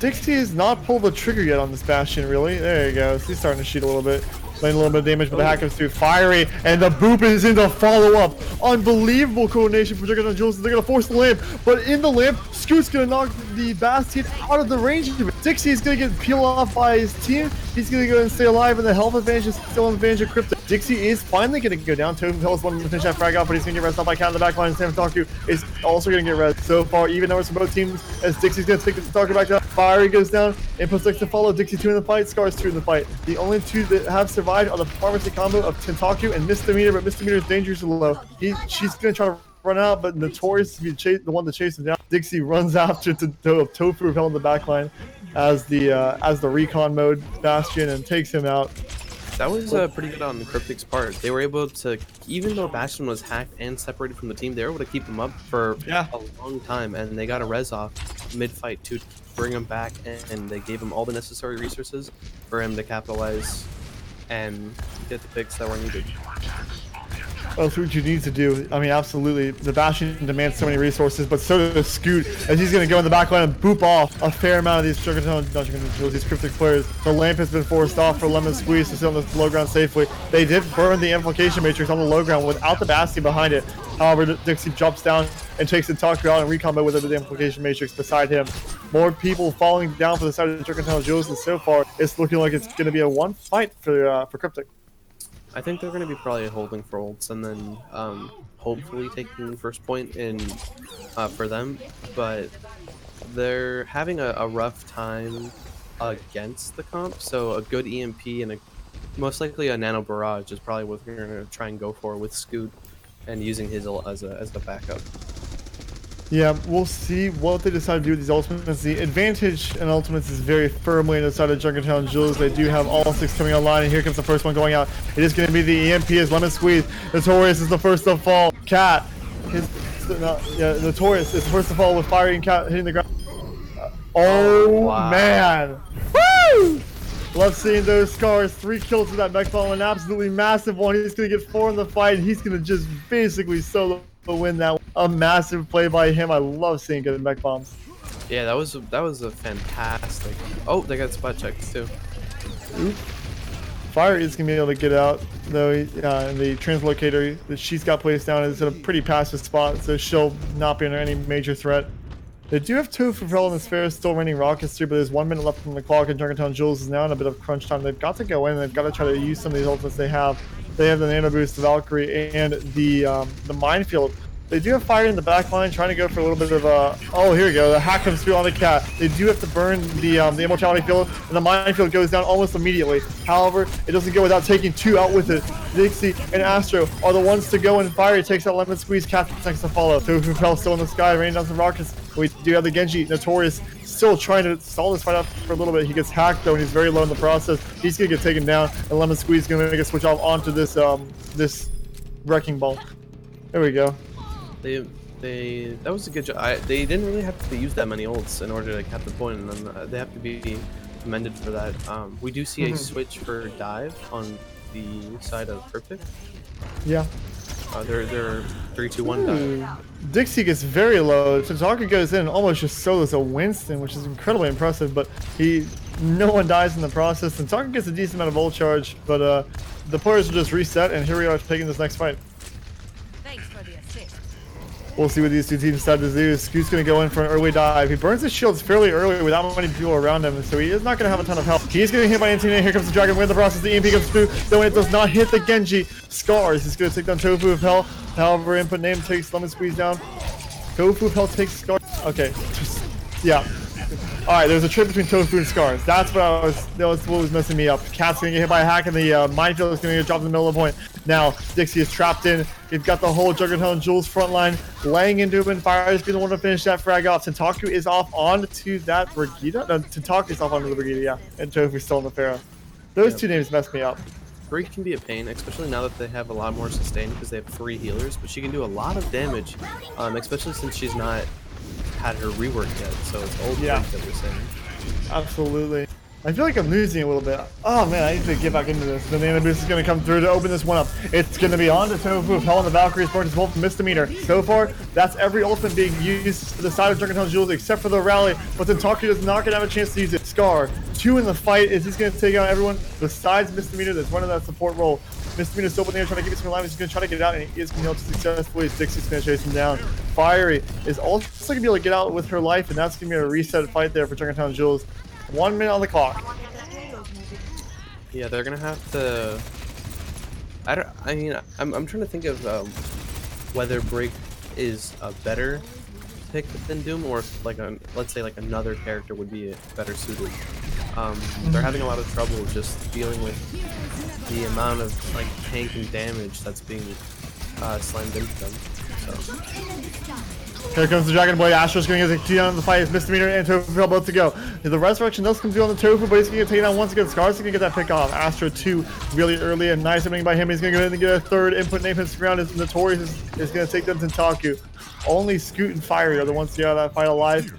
Dixie has not pulled the trigger yet on this Bastion, really. There you go. He's starting to shoot a little bit. Laying a little bit of damage, but the hack comes through. Fiery, and the boop is in the follow-up. Unbelievable coordination for Junkertown Jules. They're going to force the lamp, but in the lamp, Scoot's going to knock the Bastion out of the range of it. Dixie is going to get peeled off by his team. He's going to go and stay alive, and the health advantage is still on the advantage of Cryptic. Dixie is finally going to go down. Totem Hill is one to finish that frag out, but he's going to get rested off by Cat in the back line. Sam Taku is also going to get res. So far, even numbers from both teams, as Dixie's going to take the Taku back down. Fiery goes down, and puts Dixie to follow. Dixie 2 in the fight, Scars 2 in the fight. The only two that have survived are the pharmacy combo of Tentaku and Misdemeanor, but Misdemeanor is dangerously low. She's going to try to run out, but Notorious is the one to chase him down. Dixie runs after Tofu held in the backline as the recon mode Bastion and takes him out. That was pretty good on Cryptic's part. They were able to, even though Bastion was hacked and separated from the team, they were able to keep him up for a long time, and they got a res off mid-fight to bring him back, and they gave him all the necessary resources for him to capitalize and get the picks that were needed. That's what you need to do. I mean, absolutely. The Bastion demands so many resources, but so does Scoot, as he's going to go in the back line and boop off a fair amount of these these Cryptic players. The lamp has been forced off for Lemon Squeeze to sit on the low ground safely. They did burn the Implication Matrix on the low ground without the Bastion behind it. However, Dixie jumps down and takes the Taku out and recon mode with the Implication Matrix beside him. More people falling down for the side of the Junkertown Jewels, and so far, it's looking like it's going to be a one fight for Cryptic. I think they're going to be probably holding for ults and then hopefully taking first point in for them, but they're having a rough time against the comp, so a good EMP and most likely a Nano Barrage is probably what they're going to try and go for with Scoot and using his ult as a backup. Yeah, we'll see what they decide to do with these ultimates. The advantage in ultimates is very firmly in the side of Junkertown Jewels. They do have all 6 coming online, and here comes the first one going out. It is going to be the EMP as Lemon Squeeze. Notorious is the first to fall. Cat, Notorious is the first to fall with Fiery and Cat hitting the ground. Wow. Man! Woo! Love seeing those scars. 3 kills with that mech bomb, an absolutely massive one. He's going to get 4 in the fight, and he's going to just basically solo win that one. A massive play by him. I love seeing good mech bombs. Yeah, that was a fantastic. Oh, they got spot checks too. Oop. Fire is gonna be able to get out though. And the translocator that she's got placed down is at a pretty passive spot, so she'll not be under any major threat. They do have 2 for Propel and Sphere still raining rockets through, but there's 1 minute left from the clock, and Junkertown Jewels is now in a bit of crunch time. They've got to go in, and they've got to try to use some of these ultimates they have. They have the Nano Boost, the Valkyrie, and the Minefield. They do have Fire in the back line, trying to go for a little bit of a... Oh, here we go. The hack comes through on the Cat. They do have to burn the Immortality Field, and the Minefield goes down almost immediately. However, it doesn't go without taking 2 out with it. Dixie and Astro are the ones to go, and Fire takes out Lemon Squeeze. Cat next to follow. Tofu Propel still in the sky, raining down some rockets. We do have the Genji, Notorious, still trying to stall this fight up for a little bit. He gets hacked, though, and he's very low in the process. He's going to get taken down, and Lemon Squeeze is going to make a switch off onto this this Wrecking Ball. There we go. That was a good job. They didn't really have to use that many ults in order to cap the point, and they have to be commended for that. We do see a switch for dive on the side of Cryptic. Yeah. They're 3-2-1 dive. Dixie gets very low. Tantaka goes in and almost just solos a Winston, which is incredibly impressive, but no one dies in the process. Tantaka gets a decent amount of ult charge, but the players will just reset, and here we are taking this next fight. We'll see what these 2 teams decide to do. Scoot's going to go in for an early dive. He burns his shields fairly early without many people around him, so he is not going to have a ton of help. He's getting hit by Antina. Here comes the Dragon. We're in the process. The EMP comes through, though it does not hit the Genji. Scars. He's going to take down Tofu of Hell. However, input name takes Lemon Squeeze down. Tofu of Hell takes Scars. Okay. Yeah. Alright, there's a trip between Tofu and Scars. That was what was messing me up. Cat's gonna get hit by a hack, and the Minefield is gonna get dropped in the middle of the point. Now, Dixie is trapped in. You've got the whole Junkertown Jewels front line laying into him, and Fire is being the one to finish that frag off. Tentaku is off onto that Brigitte. No, Tentaku is off onto the Brigitte, yeah. And Tofu's still in the Pharaoh. Those 2 names messed me up. Brig can be a pain, especially now that they have a lot more sustain because they have 3 healers, but she can do a lot of damage, especially since she's not had her rework yet, so it's old Brig that we're saying. Absolutely. I feel like I'm losing a little bit. Oh man, I need to get back into this. The Nano Boost is going to come through to open this one up. It's going to be on to Tofu of Hell, and the Valkyrie's burnt his wolf misdemeanor. So far, that's every ultimate being used to the side of Junkertown Jewels except for the rally, but then Taku is not going to have a chance to use it. Scar, 2 in the fight. Is he's going to take out everyone besides Misdemeanor that's running that support role. Misdemeanor still in there trying to keep it some alive. He's going to try to get out, and he is going to be able to successfully. Dixie's going to chase him down. Fiery is also going to be able to get out with her life, and that's going to be a reset fight there for Junkertown Jewels. 1 minute on the clock. Yeah, they're gonna have to. I'm trying to think of whether Brig is a better pick than Doom, or if let's say another character would be better suited. They're having a lot of trouble just dealing with the amount of tank and damage that's being slammed into them. So Here comes the Dragon Boy. Astro's going to get the key on the fight. It's Misdemeanor and Tofu are both to go. The Resurrection does come through on the Tofu, but he's going to get taken out once again. Scar's going to get that pick off. Astro 2 really early and nice opening by him. He's going to go in and get a third input. Nathan's ground is Notorious is going to take them to Taku. Only Scoot and Fiery are the ones to get out of that fight alive.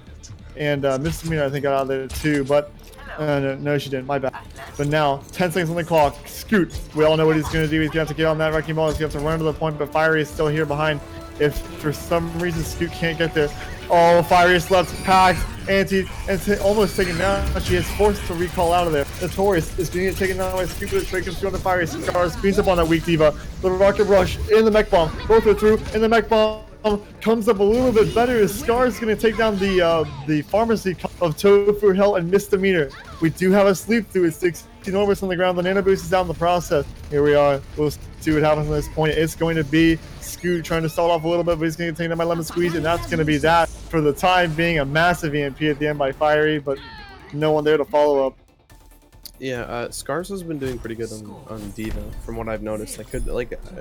And Misdemeanor, I think, got out of there too, but no, she didn't. My bad. But now, 10 seconds on the clock. Scoot, we all know what he's going to do. He's going to have to get on that wrecking ball. He's going to have to run to the point, but Fiery is still here behind. If for some reason Scoot can't get there. Oh, Fiery slept, packed, anti, and almost taken down. She is forced to recall out of there. Notorious is going to get taken down by Scoot, but it's breaking through on the Fiery. Scars screens up on that weak diva. The rocket rush in the mech bomb. Both are through, and the mech bomb comes up a little bit better as Scar's going to take down the pharmacy of Tofu, Hell, and Misdemeanor. We do have a sleep through. It's 16 orbits on the ground. The nano boost is out in the process. Here we are. We'll see what happens at this point. It's going to be Scoot trying to stall off a little bit, but he's going to take down my lemon squeeze, and that's going to be that for the time being. A massive EMP at the end by Fiery, but no one there to follow up. yeah, Scars has been doing pretty good on Diva from what I've noticed.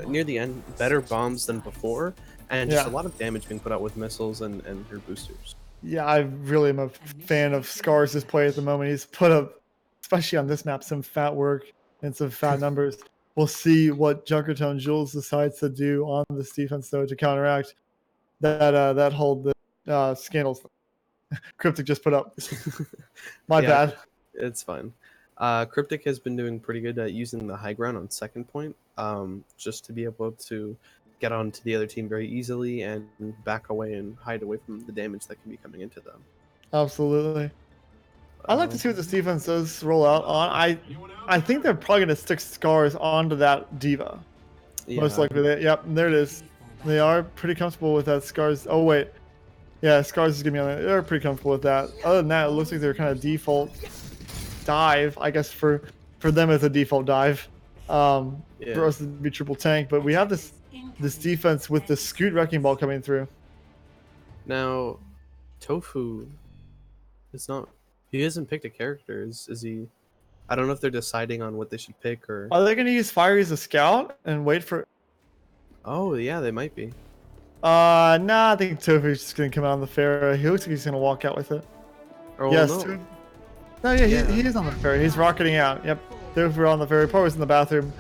Near the end, better bombs than before, and just a lot of damage being put out with missiles and her boosters. Yeah, I really am a fan of Scars' play at the moment. He's put up, especially on this map, some fat work and some fat numbers. We'll see what Junkertown Jules decides to do on this defense, though, to counteract that hold the scandals Cryptic just put up. My bad. It's fine. Cryptic has been doing pretty good at using the high ground on second point, just to be able to get onto the other team very easily and back away and hide away from the damage that can be coming into them. Absolutely. I'd like to see what this defense does roll out on. I think they're probably going to stick Scars onto that Diva. Yeah. Most likely. Yep, there it is. They are pretty comfortable with that. Scars. Oh, wait. Yeah, Scars is going to be on there. They're pretty comfortable with that. Other than that, it looks like they're kind of default dive. I guess for them, it's a default dive. For us, it'd be triple tank. But we have this defense with the Scoot Wrecking Ball coming through. Now, Tofu is not... He hasn't picked a character. Is he... I don't know if they're deciding on what they should pick or... Are they going to use Fiery as a scout and wait for... Oh, yeah, they might be. Nah, I think Tofu's just going to come out on the Pharaoh. He looks like he's going to walk out with it. Oh, yes. no. No, yeah, he is on the ferry. He's rocketing out. Yep. Tofu on the ferry. Probably was in the bathroom.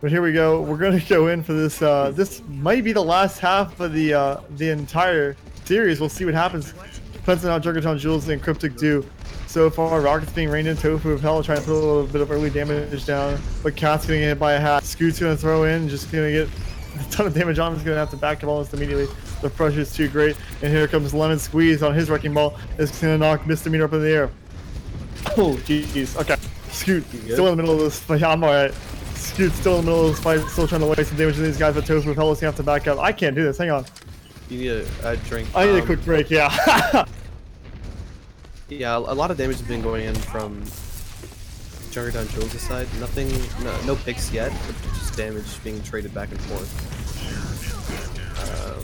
But here we go. We're going to go in for this. This might be the last half of the entire series. We'll see what happens. Depends on how Junkertown Jules and Cryptic do. So far, Rocket's being rained in. Tofu of Hell trying to put a little bit of early damage down. But Cat's getting hit by a hat. Scoot's going to throw in. Just going to get a ton of damage on him. He's going to have to back up almost immediately. The pressure is too great. And here comes Lemon Squeeze on his Wrecking Ball. It's going to knock Misdemeanor up in the air. Oh, jeez. Okay. Scoot, still in the middle of this fight. Yeah, I'm alright. Scoot's still in the middle of this fight. Still trying to waste some damage to these guys. But Tofu of Hell is going to have to back up. I can't do this. Hang on. You need a drink. I need a quick break, yeah. Yeah, a lot of damage has been going in from Junkertown Jules' side. Nothing, no picks yet, but just damage being traded back and forth.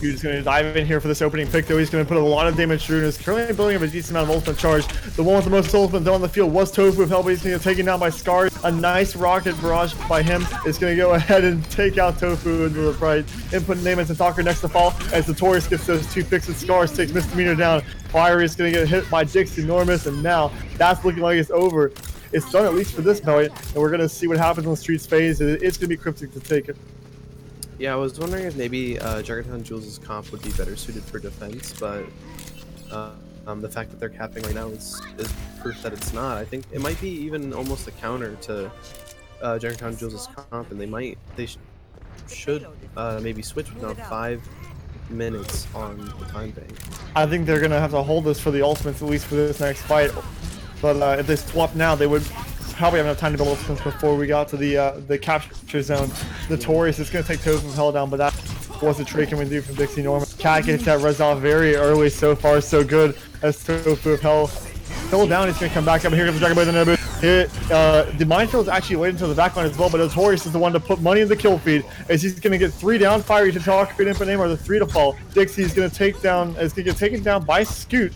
He's going to dive in here for this opening pick, though. He's going to put a lot of damage through, and is currently building up a decent amount of ultimate charge. The one with the most ultimate though on the field was Tofu of Hell, but he's going to take it down by Scars. A nice rocket barrage by him is going to go ahead and take out Tofu into the right. Input Namath and Talker next to fall as Notorious gets those two picks, and Scars takes Misdemeanor down. Fiery is going to get hit by Dixie Enormous, and now that's looking like it's over. It's done, at least for this fight, and we're going to see what happens in the Streets phase. It's going to be Cryptic to take it. Yeah, I was wondering if maybe Junkertown Jules' comp would be better suited for defense, but the fact that they're capping right now is proof that it's not. I think it might be even almost a counter to Junkertown Jules' comp, and they should maybe switch with now 5 minutes on the time bank. I think they're gonna have to hold this for the ultimates, at least for this next fight. But if they swap now, they would probably have enough time to build ultimates before we got to the capture zone. Notorious is gonna take Tofu of Hell down, but that was a trick and we do from Dixie Norman. Cat gets that res off very early. So far, so good. As Tofu of Hell fell down, he's gonna come back up. And here comes the Dragon Boy the Nobu. Here, the minefield is actually waiting until the back line as well, but Notorious is the one to put money in the kill feed, as he's going to get 3 down. Fiery to talk, good input name, or the 3 to fall. Dixie is going to take down, is going to get taken down by Scoot,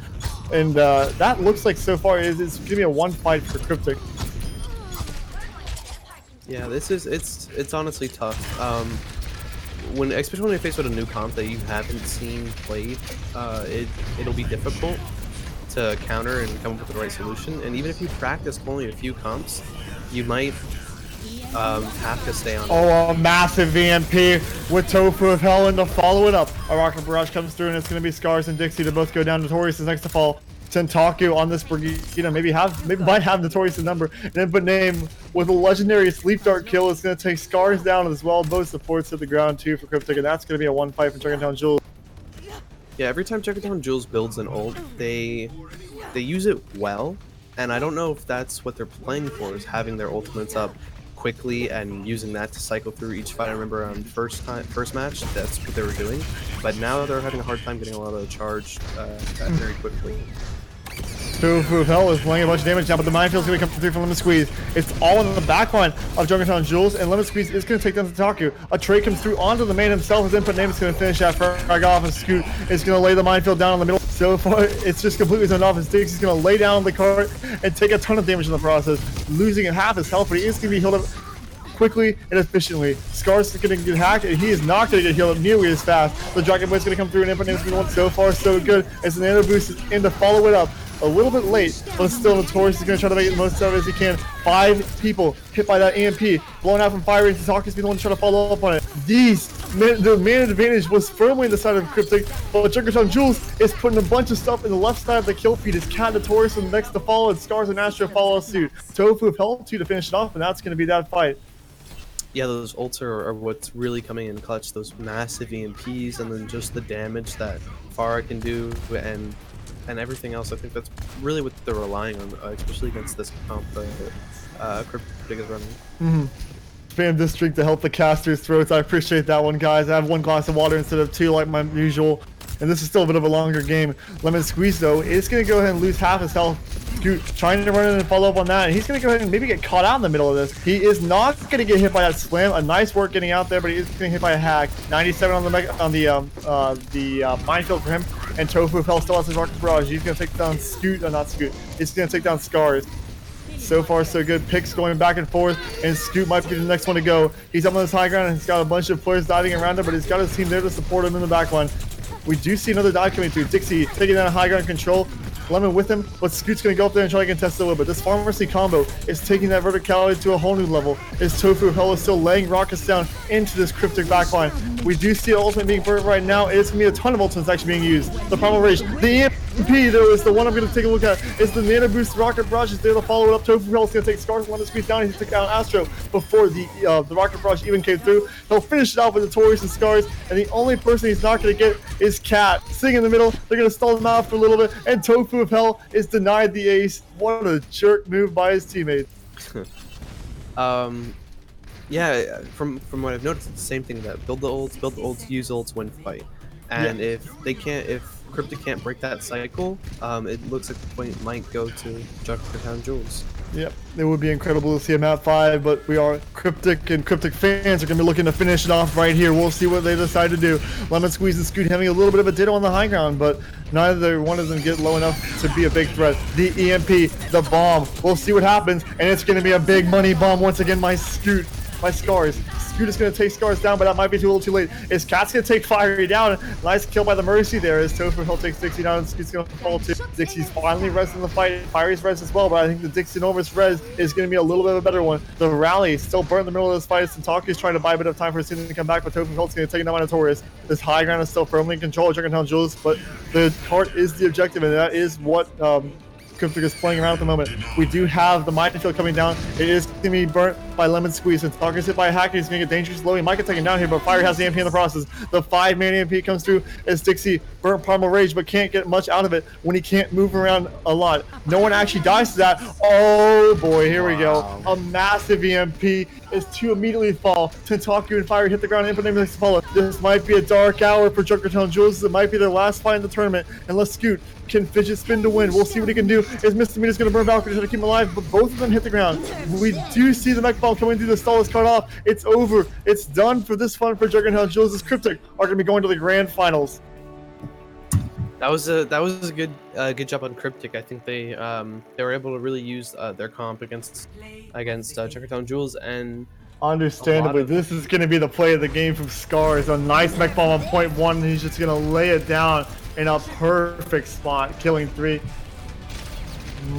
and that looks like so far it's going to be a 1 fight for Cryptic. Yeah, it's honestly tough. especially when you're faced with a new comp that you haven't seen played, it'll be difficult to counter and come up with the right solution. And even if you practice only a few comps, you might have to stay on. Oh, a massive VMP with Tofu of Hell, and to follow it up, a Rocket Barrage comes through, and it's going to be Scars and Dixie to both go down. Notorious is next to fall. Tentaku on this Brigida, maybe might have Notorious' number. And input name with a legendary Sleep Dart kill is going to take Scars down as well. Both supports at the ground too for Cryptic, and that's going to be a 1-5 for Junkertown Jules. Yeah, every time Junkertown Jules builds an ult, they use it well, and I don't know if that's what they're playing for, is having their ultimates up quickly and using that to cycle through each fight. I remember on first match, that's what they were doing, but now they're having a hard time getting a lot of the charge very quickly. Tofu of Hell is playing a bunch of damage now, but the Minefield's going to come through from Lemon Squeeze. It's all in the backline of Junkertown Jules, and Lemon Squeeze is going to take down Tentaku. A trade comes through onto the main himself. His input name is going to finish that frag off, and Scoot is going to lay the Minefield down in the middle. So far, it's just completely zoned off, and Sticks is going to lay down the cart and take a ton of damage in the process, losing half his health, but he is going to be healed up quickly and efficiently. Scars is going to get hacked, and he is not going to get healed up nearly as fast. The Dragon Boy is going to come through, and input name is going to want so far so good as the Nano Boost is in to follow it up. A little bit late, but still Notorious is going to try to make the most out of it as he can. 5 people hit by that EMP, blown out from fire, and Tentaku is the one to try to follow up on it. The man advantage was firmly in the side of Cryptic, but Junkertown Jules is putting a bunch of stuff in the left side of the kill feed. His Cat Notorious and next to follow, and Scars and Astro follow suit. Tofu of Hell to finish it off, and that's going to be that fight. Yeah, those ults are what's really coming in clutch. Those massive EMPs, and then just the damage that Pharah can do, and everything else. I think that's really what they're relying on, especially against this comp Cryptic is running. Spam this drink to help the casters' throats. I appreciate that one, guys. I have 1 glass of water instead of 2 like my usual. And this is still a bit of a longer game. Lemon Squeeze, though, is going to go ahead and lose half his health. Scoot trying to run in and follow up on that. And he's going to go ahead and maybe get caught out in the middle of this. He is not going to get hit by that slam. A nice work getting out there, but he is getting hit by a hack. 97 on the minefield for him. And Tofu of Hell still has his Rocket Barrage. He's going to take down Scoot. Not Scoot. He's going to take down Scars. So far, so good. Picks going back and forth, and Scoot might be the next one to go. He's up on this high ground, and he's got a bunch of players diving around him, but he's got his team there to support him in the back line. We do see another dive coming through. Dixie taking down a high ground control. Lemon with him, but Scoot's going to go up there and try to contest a little bit. This Pharmacy combo is taking that verticality to a whole new level. As Tofu of Hell is still laying rockets down into this Cryptic backline. We do see an ultimate being burnt right now. It's going to be a ton of ultimates actually being used. The Primal Rage, the EMP, though, is the one I'm going to take a look at. Is the Nano Boost Rocket Barrage is there to follow it up. Tofu of Hell is going to take Scars, Lemon Squeeze down. He took down Astro before the Rocket Barrage even came through. He'll finish it off with Notorious and Scars, and the only person he's not going to get is Cat. Sitting in the middle, they're going to stall him out for a little bit, and Tofu of Hell is denied the ace. What a jerk move by his teammate. Yeah, from what I've noticed, it's the same thing, that build the ults, use ults, win fight. And Yeah. if Cryptic can't break that cycle, it looks like the point might go to Junkertown Jules. Yep, it would be incredible to see him at 5, but we are Cryptic, and Cryptic fans are going to be looking to finish it off right here. We'll see what they decide to do. Lemon Squeeze and Scoot having a little bit of a ditto on the high ground, but neither one of them get low enough to be a big threat. The EMP, the bomb, we'll see what happens, and it's going to be a big money bomb once again. My Scars. Scoot is going to take Scars down, but that might be a little too late. Is Cat's going to take Fiery down? Nice kill by the Mercy there as Tofu Hill takes Dixie down, and Scoot's going to fall too. Dixie's finally res in the fight. Fiery's res as well, but I think the Dixie Normus res is going to be a little bit of a better one. The rally still burnt in the middle of this fight. Tentaku's trying to buy a bit of time for his team to come back, but Tofu Hill's going to take it down by Notorious. This high ground is still firmly in control of Junkertown Jules, but the cart is the objective, and that is what Cryptic is playing around at the moment. We do have the minefield coming down. It is going to be burnt by Lemon Squeeze, and Tentaku's hit by a hacker. He's going to get dangerous low. He might get taken down here, but Fire has the EMP in the process. The 5-man EMP comes through as Dixie burnt Primal Rage, but can't get much out of it when he can't move around a lot. No one actually dies to that. Oh boy, here we go. A massive EMP is to immediately fall. Tentaku and Fire hit the ground, input name next to follow. This might be a dark hour for Junkertown Jules. It might be their last fight in the tournament, unless Scoot can fidget spin to win. We'll see what he can do. Is Misdemeanor's going to burn Valkyrie to keep him alive, but both of them hit the ground. We do see the mech bomb coming through. The stall is cut off. It's over. It's done for this fun for Junkertown Jules. This Cryptic are going to be going to the grand finals. That was a good job on Cryptic. I think they were able to really use their comp against Junkertown Jules, and Understandably, of this is going to be the play of the game from Scars. A nice mech bomb on point one. He's just going to lay it down in a perfect spot, killing 3.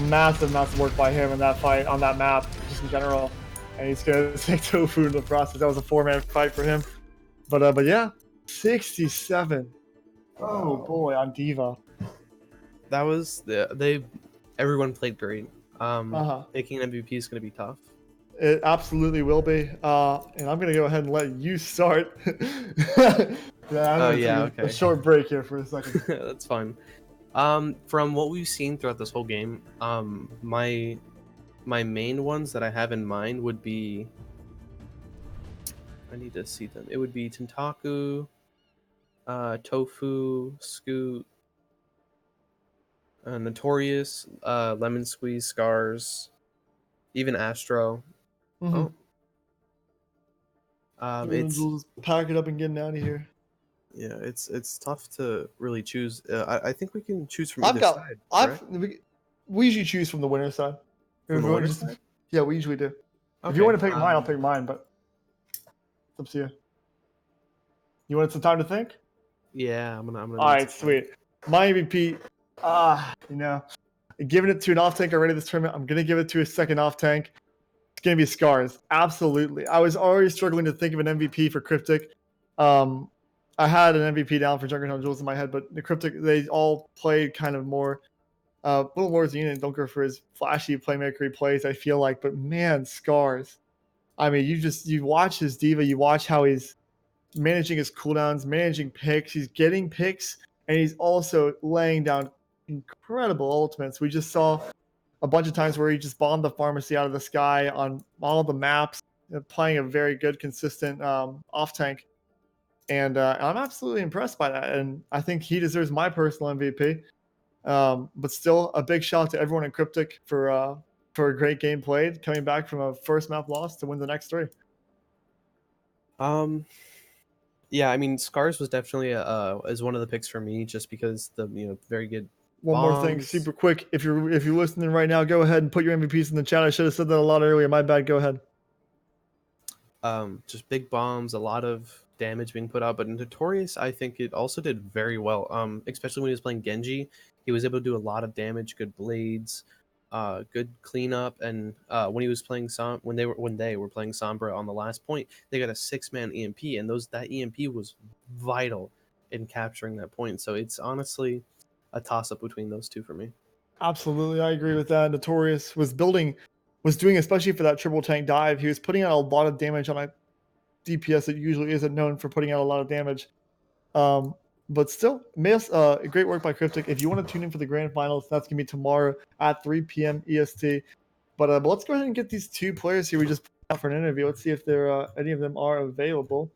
Massive work by him in that fight on that map, just in general. And he's going to take Tofu in the process. That was a 4-man fight for him. But yeah, 67. Oh boy, on Diva. that was everyone played great. Uh-huh. Making an MVP is going to be tough. It absolutely will be. And I'm going to go ahead and let you start. Yeah, I'm going to take a okay. short break here for a second. That's fine. From what we've seen throughout this whole game, my main ones that I have in mind would be, I need to see them. It would be Tentaku, Tofu, Scoot, Notorious, Lemon Squeeze, Scars, even Astro. Mm-hmm. It's Just pack it up and getting out of here. yeah, it's tough to really choose. I think we can choose from I've either got. side. I've. Correct? We usually choose from the winner side. From the winner side? Yeah, we usually do. If you Okay. want to pick mine, I'll pick mine. But it's up to you. You want some time to think? Yeah, I'm gonna. All right, sweet. My MVP. Giving it to an off tank already this tournament. I'm gonna give it to a second off tank. It's gonna be Scars. Absolutely. I was already struggling to think of an MVP for Cryptic. I had an MVP down for Junkertown Jules in my head, but the Cryptic, they all played kind of more, a little more as a unit. Don't go for his flashy playmaker he plays, I feel like. But man, Scars. I mean, you watch his diva, you watch how he's managing his cooldowns, managing picks. He's getting picks, and he's also laying down incredible ultimates. We just saw a bunch of times where he just bombed the pharmacy out of the sky on all the maps, playing a very good, consistent off tank. And I'm absolutely impressed by that. And I think he deserves my personal MVP. But still, a big shout out to everyone in Cryptic for a great game played, coming back from a first map loss to win the next 3. Yeah, I mean, Scars was definitely is one of the picks for me, just because the very good. One more thing, bombs. super quick. If you're listening right now, go ahead and put your MVPs in the chat. I should have said that a lot earlier. My bad. Go ahead. Just big bombs, a lot of damage being put out. But in Notorious, I think it also did very well. Especially when he was playing Genji, he was able to do a lot of damage, good blades, good cleanup, and when he was playing when they were playing Sombra on the last point, they got a 6-man EMP, and that EMP was vital in capturing that point. So it's honestly a toss up between those two for me. Absolutely, I agree with that. Notorious was doing, especially for that triple tank dive, he was putting out a lot of damage on a DPS that usually isn't known for putting out a lot of damage. But still, great work by Cryptic. If you want to tune in for the grand finals, that's gonna be tomorrow at 3 p.m. EST. But let's go ahead and get these 2 players here we just put out for an interview. Let's see if any of them are available.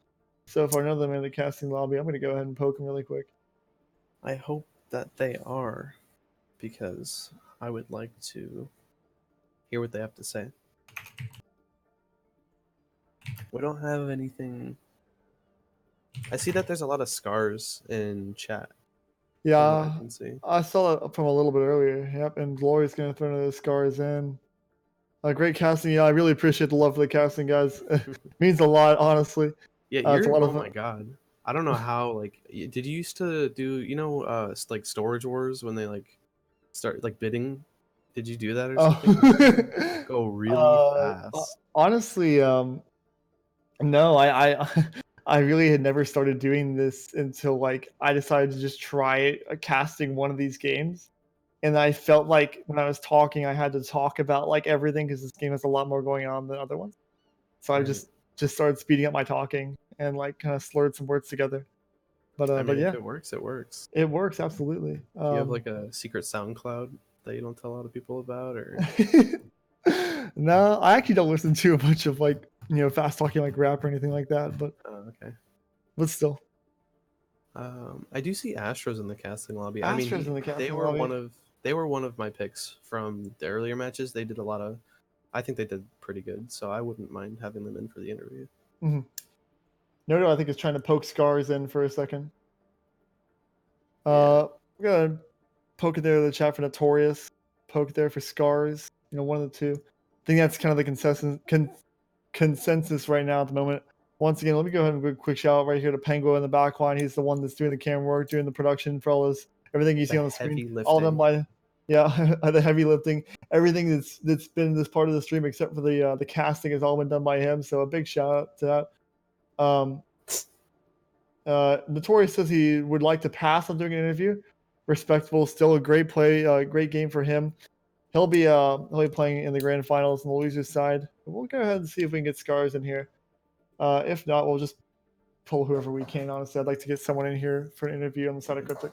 So if I know them in the casting lobby, I'm gonna go ahead and poke them really quick. I hope that they are, because I would like to hear what they have to say. We don't have anything. I see that there's a lot of Scars in chat. Yeah, I can see. I saw that from a little bit earlier. Yep, and Glory's gonna throw those Scars in. Great casting. Yeah, I really appreciate the love for the casting, guys. It means a lot, honestly. Yeah, It's a lot oh of my god. I don't know how, like, did you used to do, like Storage Wars when they like start like bidding? Did you do that or something? Go really fast. Honestly, no, I really had never started doing this until like I decided to just try casting one of these games. And I felt like when I was talking, I had to talk about like everything because this game has a lot more going on than other ones. So I Right. just started speeding up my talking and like kind of slurred some words together. I mean, But yeah, if it works, it works. it works absolutely. Do you have like a secret SoundCloud that you don't tell a lot of people about, or? No, I actually don't listen to a bunch of like fast talking like rap or anything like that. Oh, okay. But still, I do see Astros in the casting lobby. Astros in the they casting were lobby. they were one of my picks from the earlier matches. They did a lot of, I think they did pretty good, so I wouldn't mind having them in for the interview. Mm-hmm. No, I think it's trying to poke Scars in for a second. We're gonna poke it there in the chat for Notorious, poke there for Scars. One of the two. I think that's kind of the consensus right now at the moment. Once again, let me go ahead and give a quick shout out right here to Penguin in the back line. He's the one that's doing the camera work, doing the production for all this, everything you see The on the heavy screen. All done by, yeah, the heavy lifting. Everything that's been this part of the stream, except for the casting, has all been done by him. So a big shout out to that. Notorious says he would like to pass on doing an interview. Respectable, still a great play, great game for him. He'll be playing in the grand finals on the losers side. We'll go ahead and see if we can get Scars in here. If not, we'll just pull whoever we can. Honestly, I'd like to get someone in here for an interview on the side of Cryptic.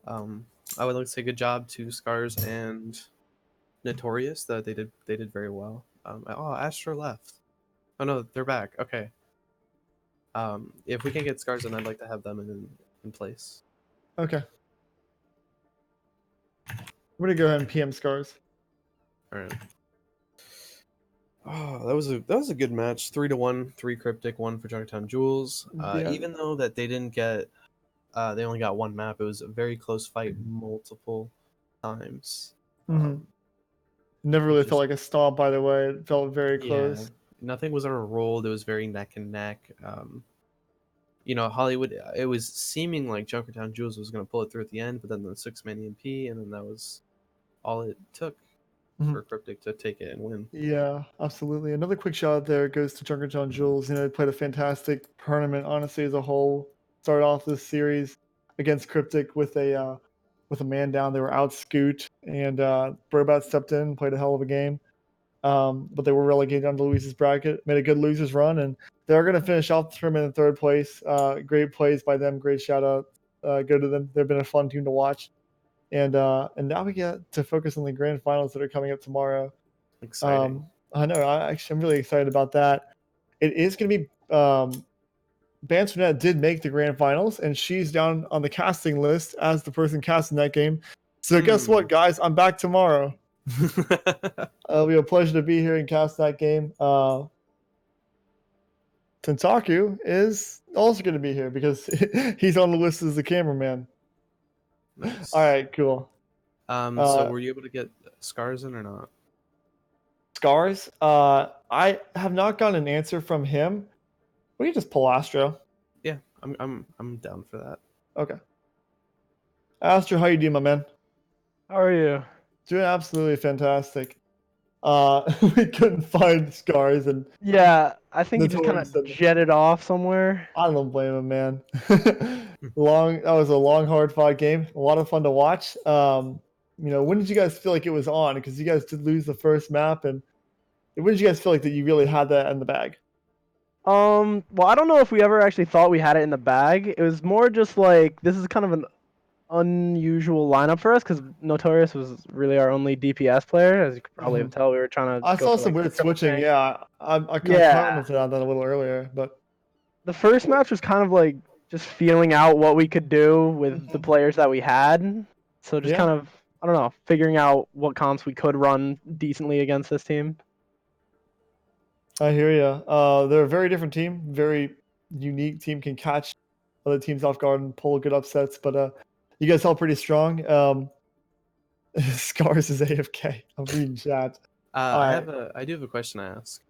I would like to say good job to Scars and Notorious. That they did very well. Astro left. Oh no, they're back. Okay. If we can get Scars in, I'd like to have them in place. Okay. I'm gonna go ahead and PM Scars. All right. Oh, that was a good match. 3-1, 3 Cryptic, 1 for Junkertown Jewels. Yeah. Even though that they didn't get, they only got one map. It was a very close fight multiple times. Never really felt like a stomp, by the way. It felt very close. Yeah, nothing was ever rolled. It was very neck and neck. Hollywood. It was seeming like Junkertown Jewels was going to pull it through at the end, but then the 6-man EMP, and then that was all it took for Cryptic to take it and win. Yeah, absolutely. Another quick shout out there goes to Junkertown Jewels. They played a fantastic tournament, honestly, as a whole. Started off this series against Cryptic with a man down. They were out scoot, and Brobat stepped in and played a hell of a game. But they were relegated down to Luis's bracket, made a good losers run, and they're going to finish off the tournament in third place. Great plays by them. Great shout out. Go to them. They've been a fun team to watch. And now we get to focus on the grand finals that are coming up tomorrow. Exciting. I know. I'm really excited about that. It is going to be Banternet did make the grand finals, and she's down on the casting list as the person casting that game. So guess what, guys? I'm back tomorrow. It'll be a pleasure to be here and cast that game. Tentaku is also going to be here because he's on the list as the cameraman. Nice. All right, cool. So were you able to get Scars in or not? Scars? I have not gotten an answer from him. We can just pull Astro. Yeah, I'm down for that. Okay. Astro, how you doing, my man? How are you? Doing absolutely fantastic. We couldn't find Scars, and Yeah, I think he just kind Notorious of said- jetted off somewhere. I don't blame him, man. That was a long, hard fought game. A lot of fun to watch. When did you guys feel like it was on? Because you guys did lose the first map, and when did you guys feel like that you really had that in the bag? Well, I don't know if we ever actually thought we had it in the bag. It was more just like this is kind of an unusual lineup for us because Notorious was really our only DPS player, as you could probably have tell. We were trying to. I saw for, some like, weird triple switching. tank. Yeah, I commented on that a little earlier, but The first match was kind of like just feeling out what we could do with the players that we had. So just Yeah. kind of, I don't know, figuring out what comps we could run decently against this team. I hear you. They're a very different team, very unique team, can catch other teams off guard and pull good upsets. But you guys held pretty strong. Scars is AFK. I'm reading chat. I do have a question to ask.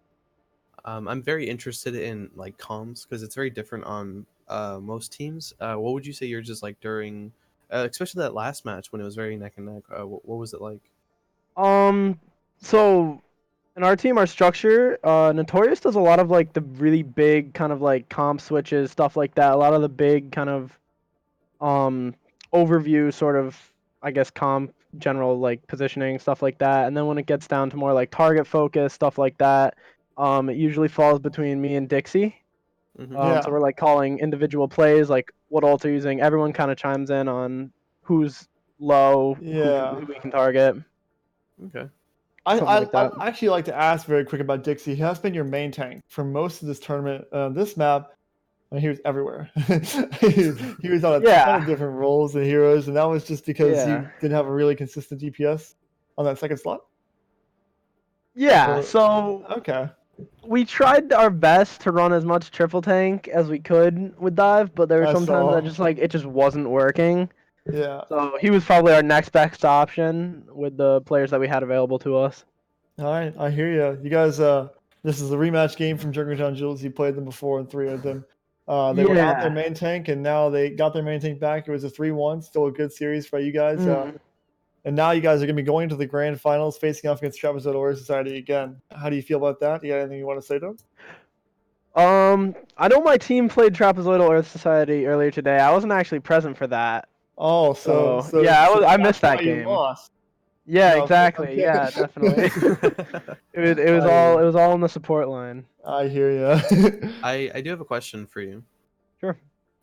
I'm very interested in like comms because it's very different on most teams. What would you say you're just like during, especially that last match when it was very neck and neck? What was it like? So in our team, our structure, Notorious does a lot of like the really big kind of like comp switches, stuff like that. A lot of the big kind of overview sort of, I guess, comp general like positioning, stuff like that. And then when it gets down to more like target focus, stuff like that, it usually falls between me and Dixie. Yeah. So we're like calling individual plays, like what ult are using. Everyone kind of chimes in on who's low, who we can target. Okay. Something like that. I actually like to ask very quick about Dixie. He has been your main tank for most of this tournament. This map, he was everywhere. he was on a ton of different roles and heroes, and that was just because you didn't have a really consistent DPS on that second slot? Yeah, so okay. We tried our best to run as much triple tank as we could with dive, but there were sometimes that just like it just wasn't working. Yeah. So he was probably our next best option with the players that we had available to us. All right, I hear you. You guys, the This is a rematch game from Junkertown Jewels. You played them before and 3 of them. They were out their main tank, and now they got their main tank back. It was a 3-1, still a good series for you guys. And now you guys are going to be going to the grand finals, facing off against Trapezoidal Warrior Society again. How do you feel about that? You got anything you want to say to them? I know my team played Trapezoidal Earth Society earlier today. I wasn't actually present for that. Oh, So yeah, I missed that game. You lost. Yeah, No, exactly. okay. Yeah, definitely. it was all in the support line. I hear you. I do have a question for you. Sure.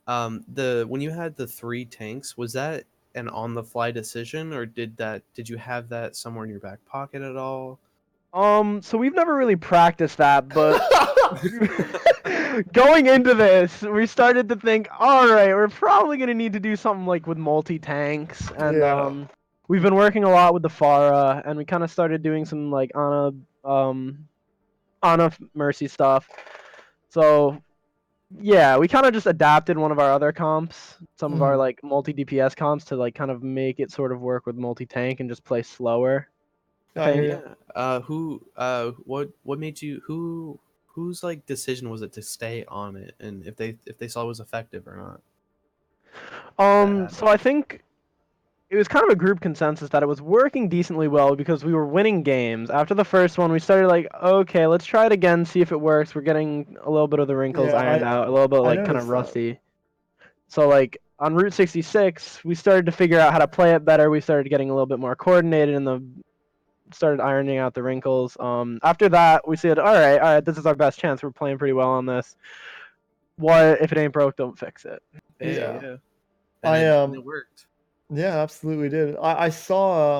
When you had the 3 tanks, was that an on the fly decision, or did you have that somewhere in your back pocket at all? So we've never really practiced that, but going into this, we started to think, all right, we're probably gonna need to do something like with multi-tanks, and Yeah. we've been working a lot with the Pharah, and we kind of started doing some like Ana Mercy stuff. So yeah, we kind of just adapted one of our other comps, some of our like multi DPS comps, to like kind of make it sort of work with multi-tank and just play slower. I hear you. What made you whose like decision was it to stay on it, and if they saw it was effective or not? So I think it was kind of a group consensus that it was working decently well because we were winning games. After the first one, we started like, okay, let's try it again, see if it works. We're getting a little bit of the wrinkles ironed out, a little bit like kind of rusty. So like on Route 66, we started to figure out how to play it better. We started getting a little bit more coordinated and started ironing out the wrinkles. After that, we said, all right, this is our best chance. We're playing pretty well on this. What if it ain't broke, don't fix it. Yeah. And it worked. Yeah, absolutely did. I saw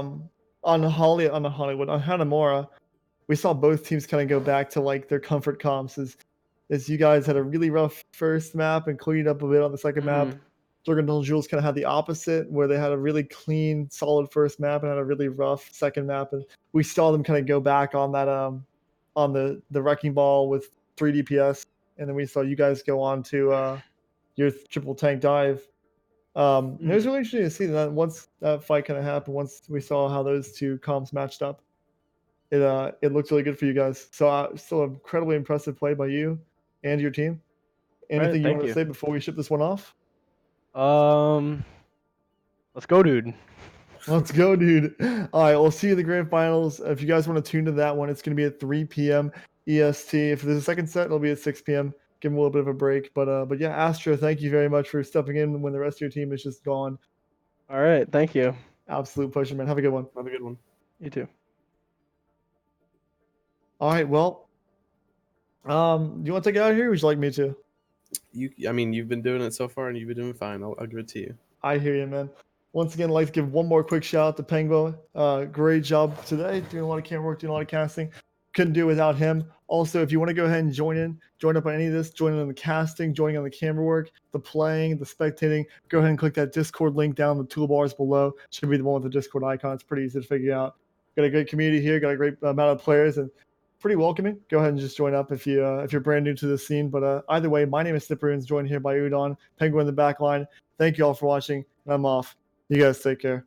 on Hanamura, we saw both teams kind of go back to like their comfort comps as you guys had a really rough first map and cleaned up a bit on the second map. Junkertown Jewels kind of had the opposite, where they had a really clean, solid first map and had a really rough second map. And we saw them kind of go back on that on the wrecking ball with 3 DPS, and then we saw you guys go on to your triple tank dive. It was really interesting to see that once that fight kind of happened, once we saw how those two comps matched up, it looked really good for you guys. So still incredibly impressive play by you and your team. Anything you want to say before we ship this one off? Let's go, dude. Let's go, dude. All right, we'll see you in the grand finals. If you guys want to tune to that one, it's going to be at 3 p.m. EST. If there's a second set, it'll be at 6 p.m. Give them a little bit of a break. But yeah, Astra, thank you very much for stepping in when the rest of your team is just gone. All right, thank you. Absolute pleasure, man. Have a good one. Have a good one. You too. All right, well, do you want to take it out of here, or would you like me to? You've been doing it so far, and you've been doing fine. I'll give it to you. I hear you, man. Once again, I'd like to give one more quick shout out to Penguin. Great job today, doing a lot of camera work, doing a lot of casting. Couldn't do it without him. Also, if you want to go ahead and join up on any of this, join in on the casting, joining on the camera work, the playing, the spectating, go ahead and click that Discord link down in the toolbars below. Should be the one with the Discord icon. It's pretty easy to figure out. Got a great community here, got a great amount of players, and pretty welcoming. Go ahead and just join up if you're brand new to the scene. But either way, my name is Snipperoons, joined here by Udon, Penguin in the back line. Thank you all for watching, and I'm off. You guys take care.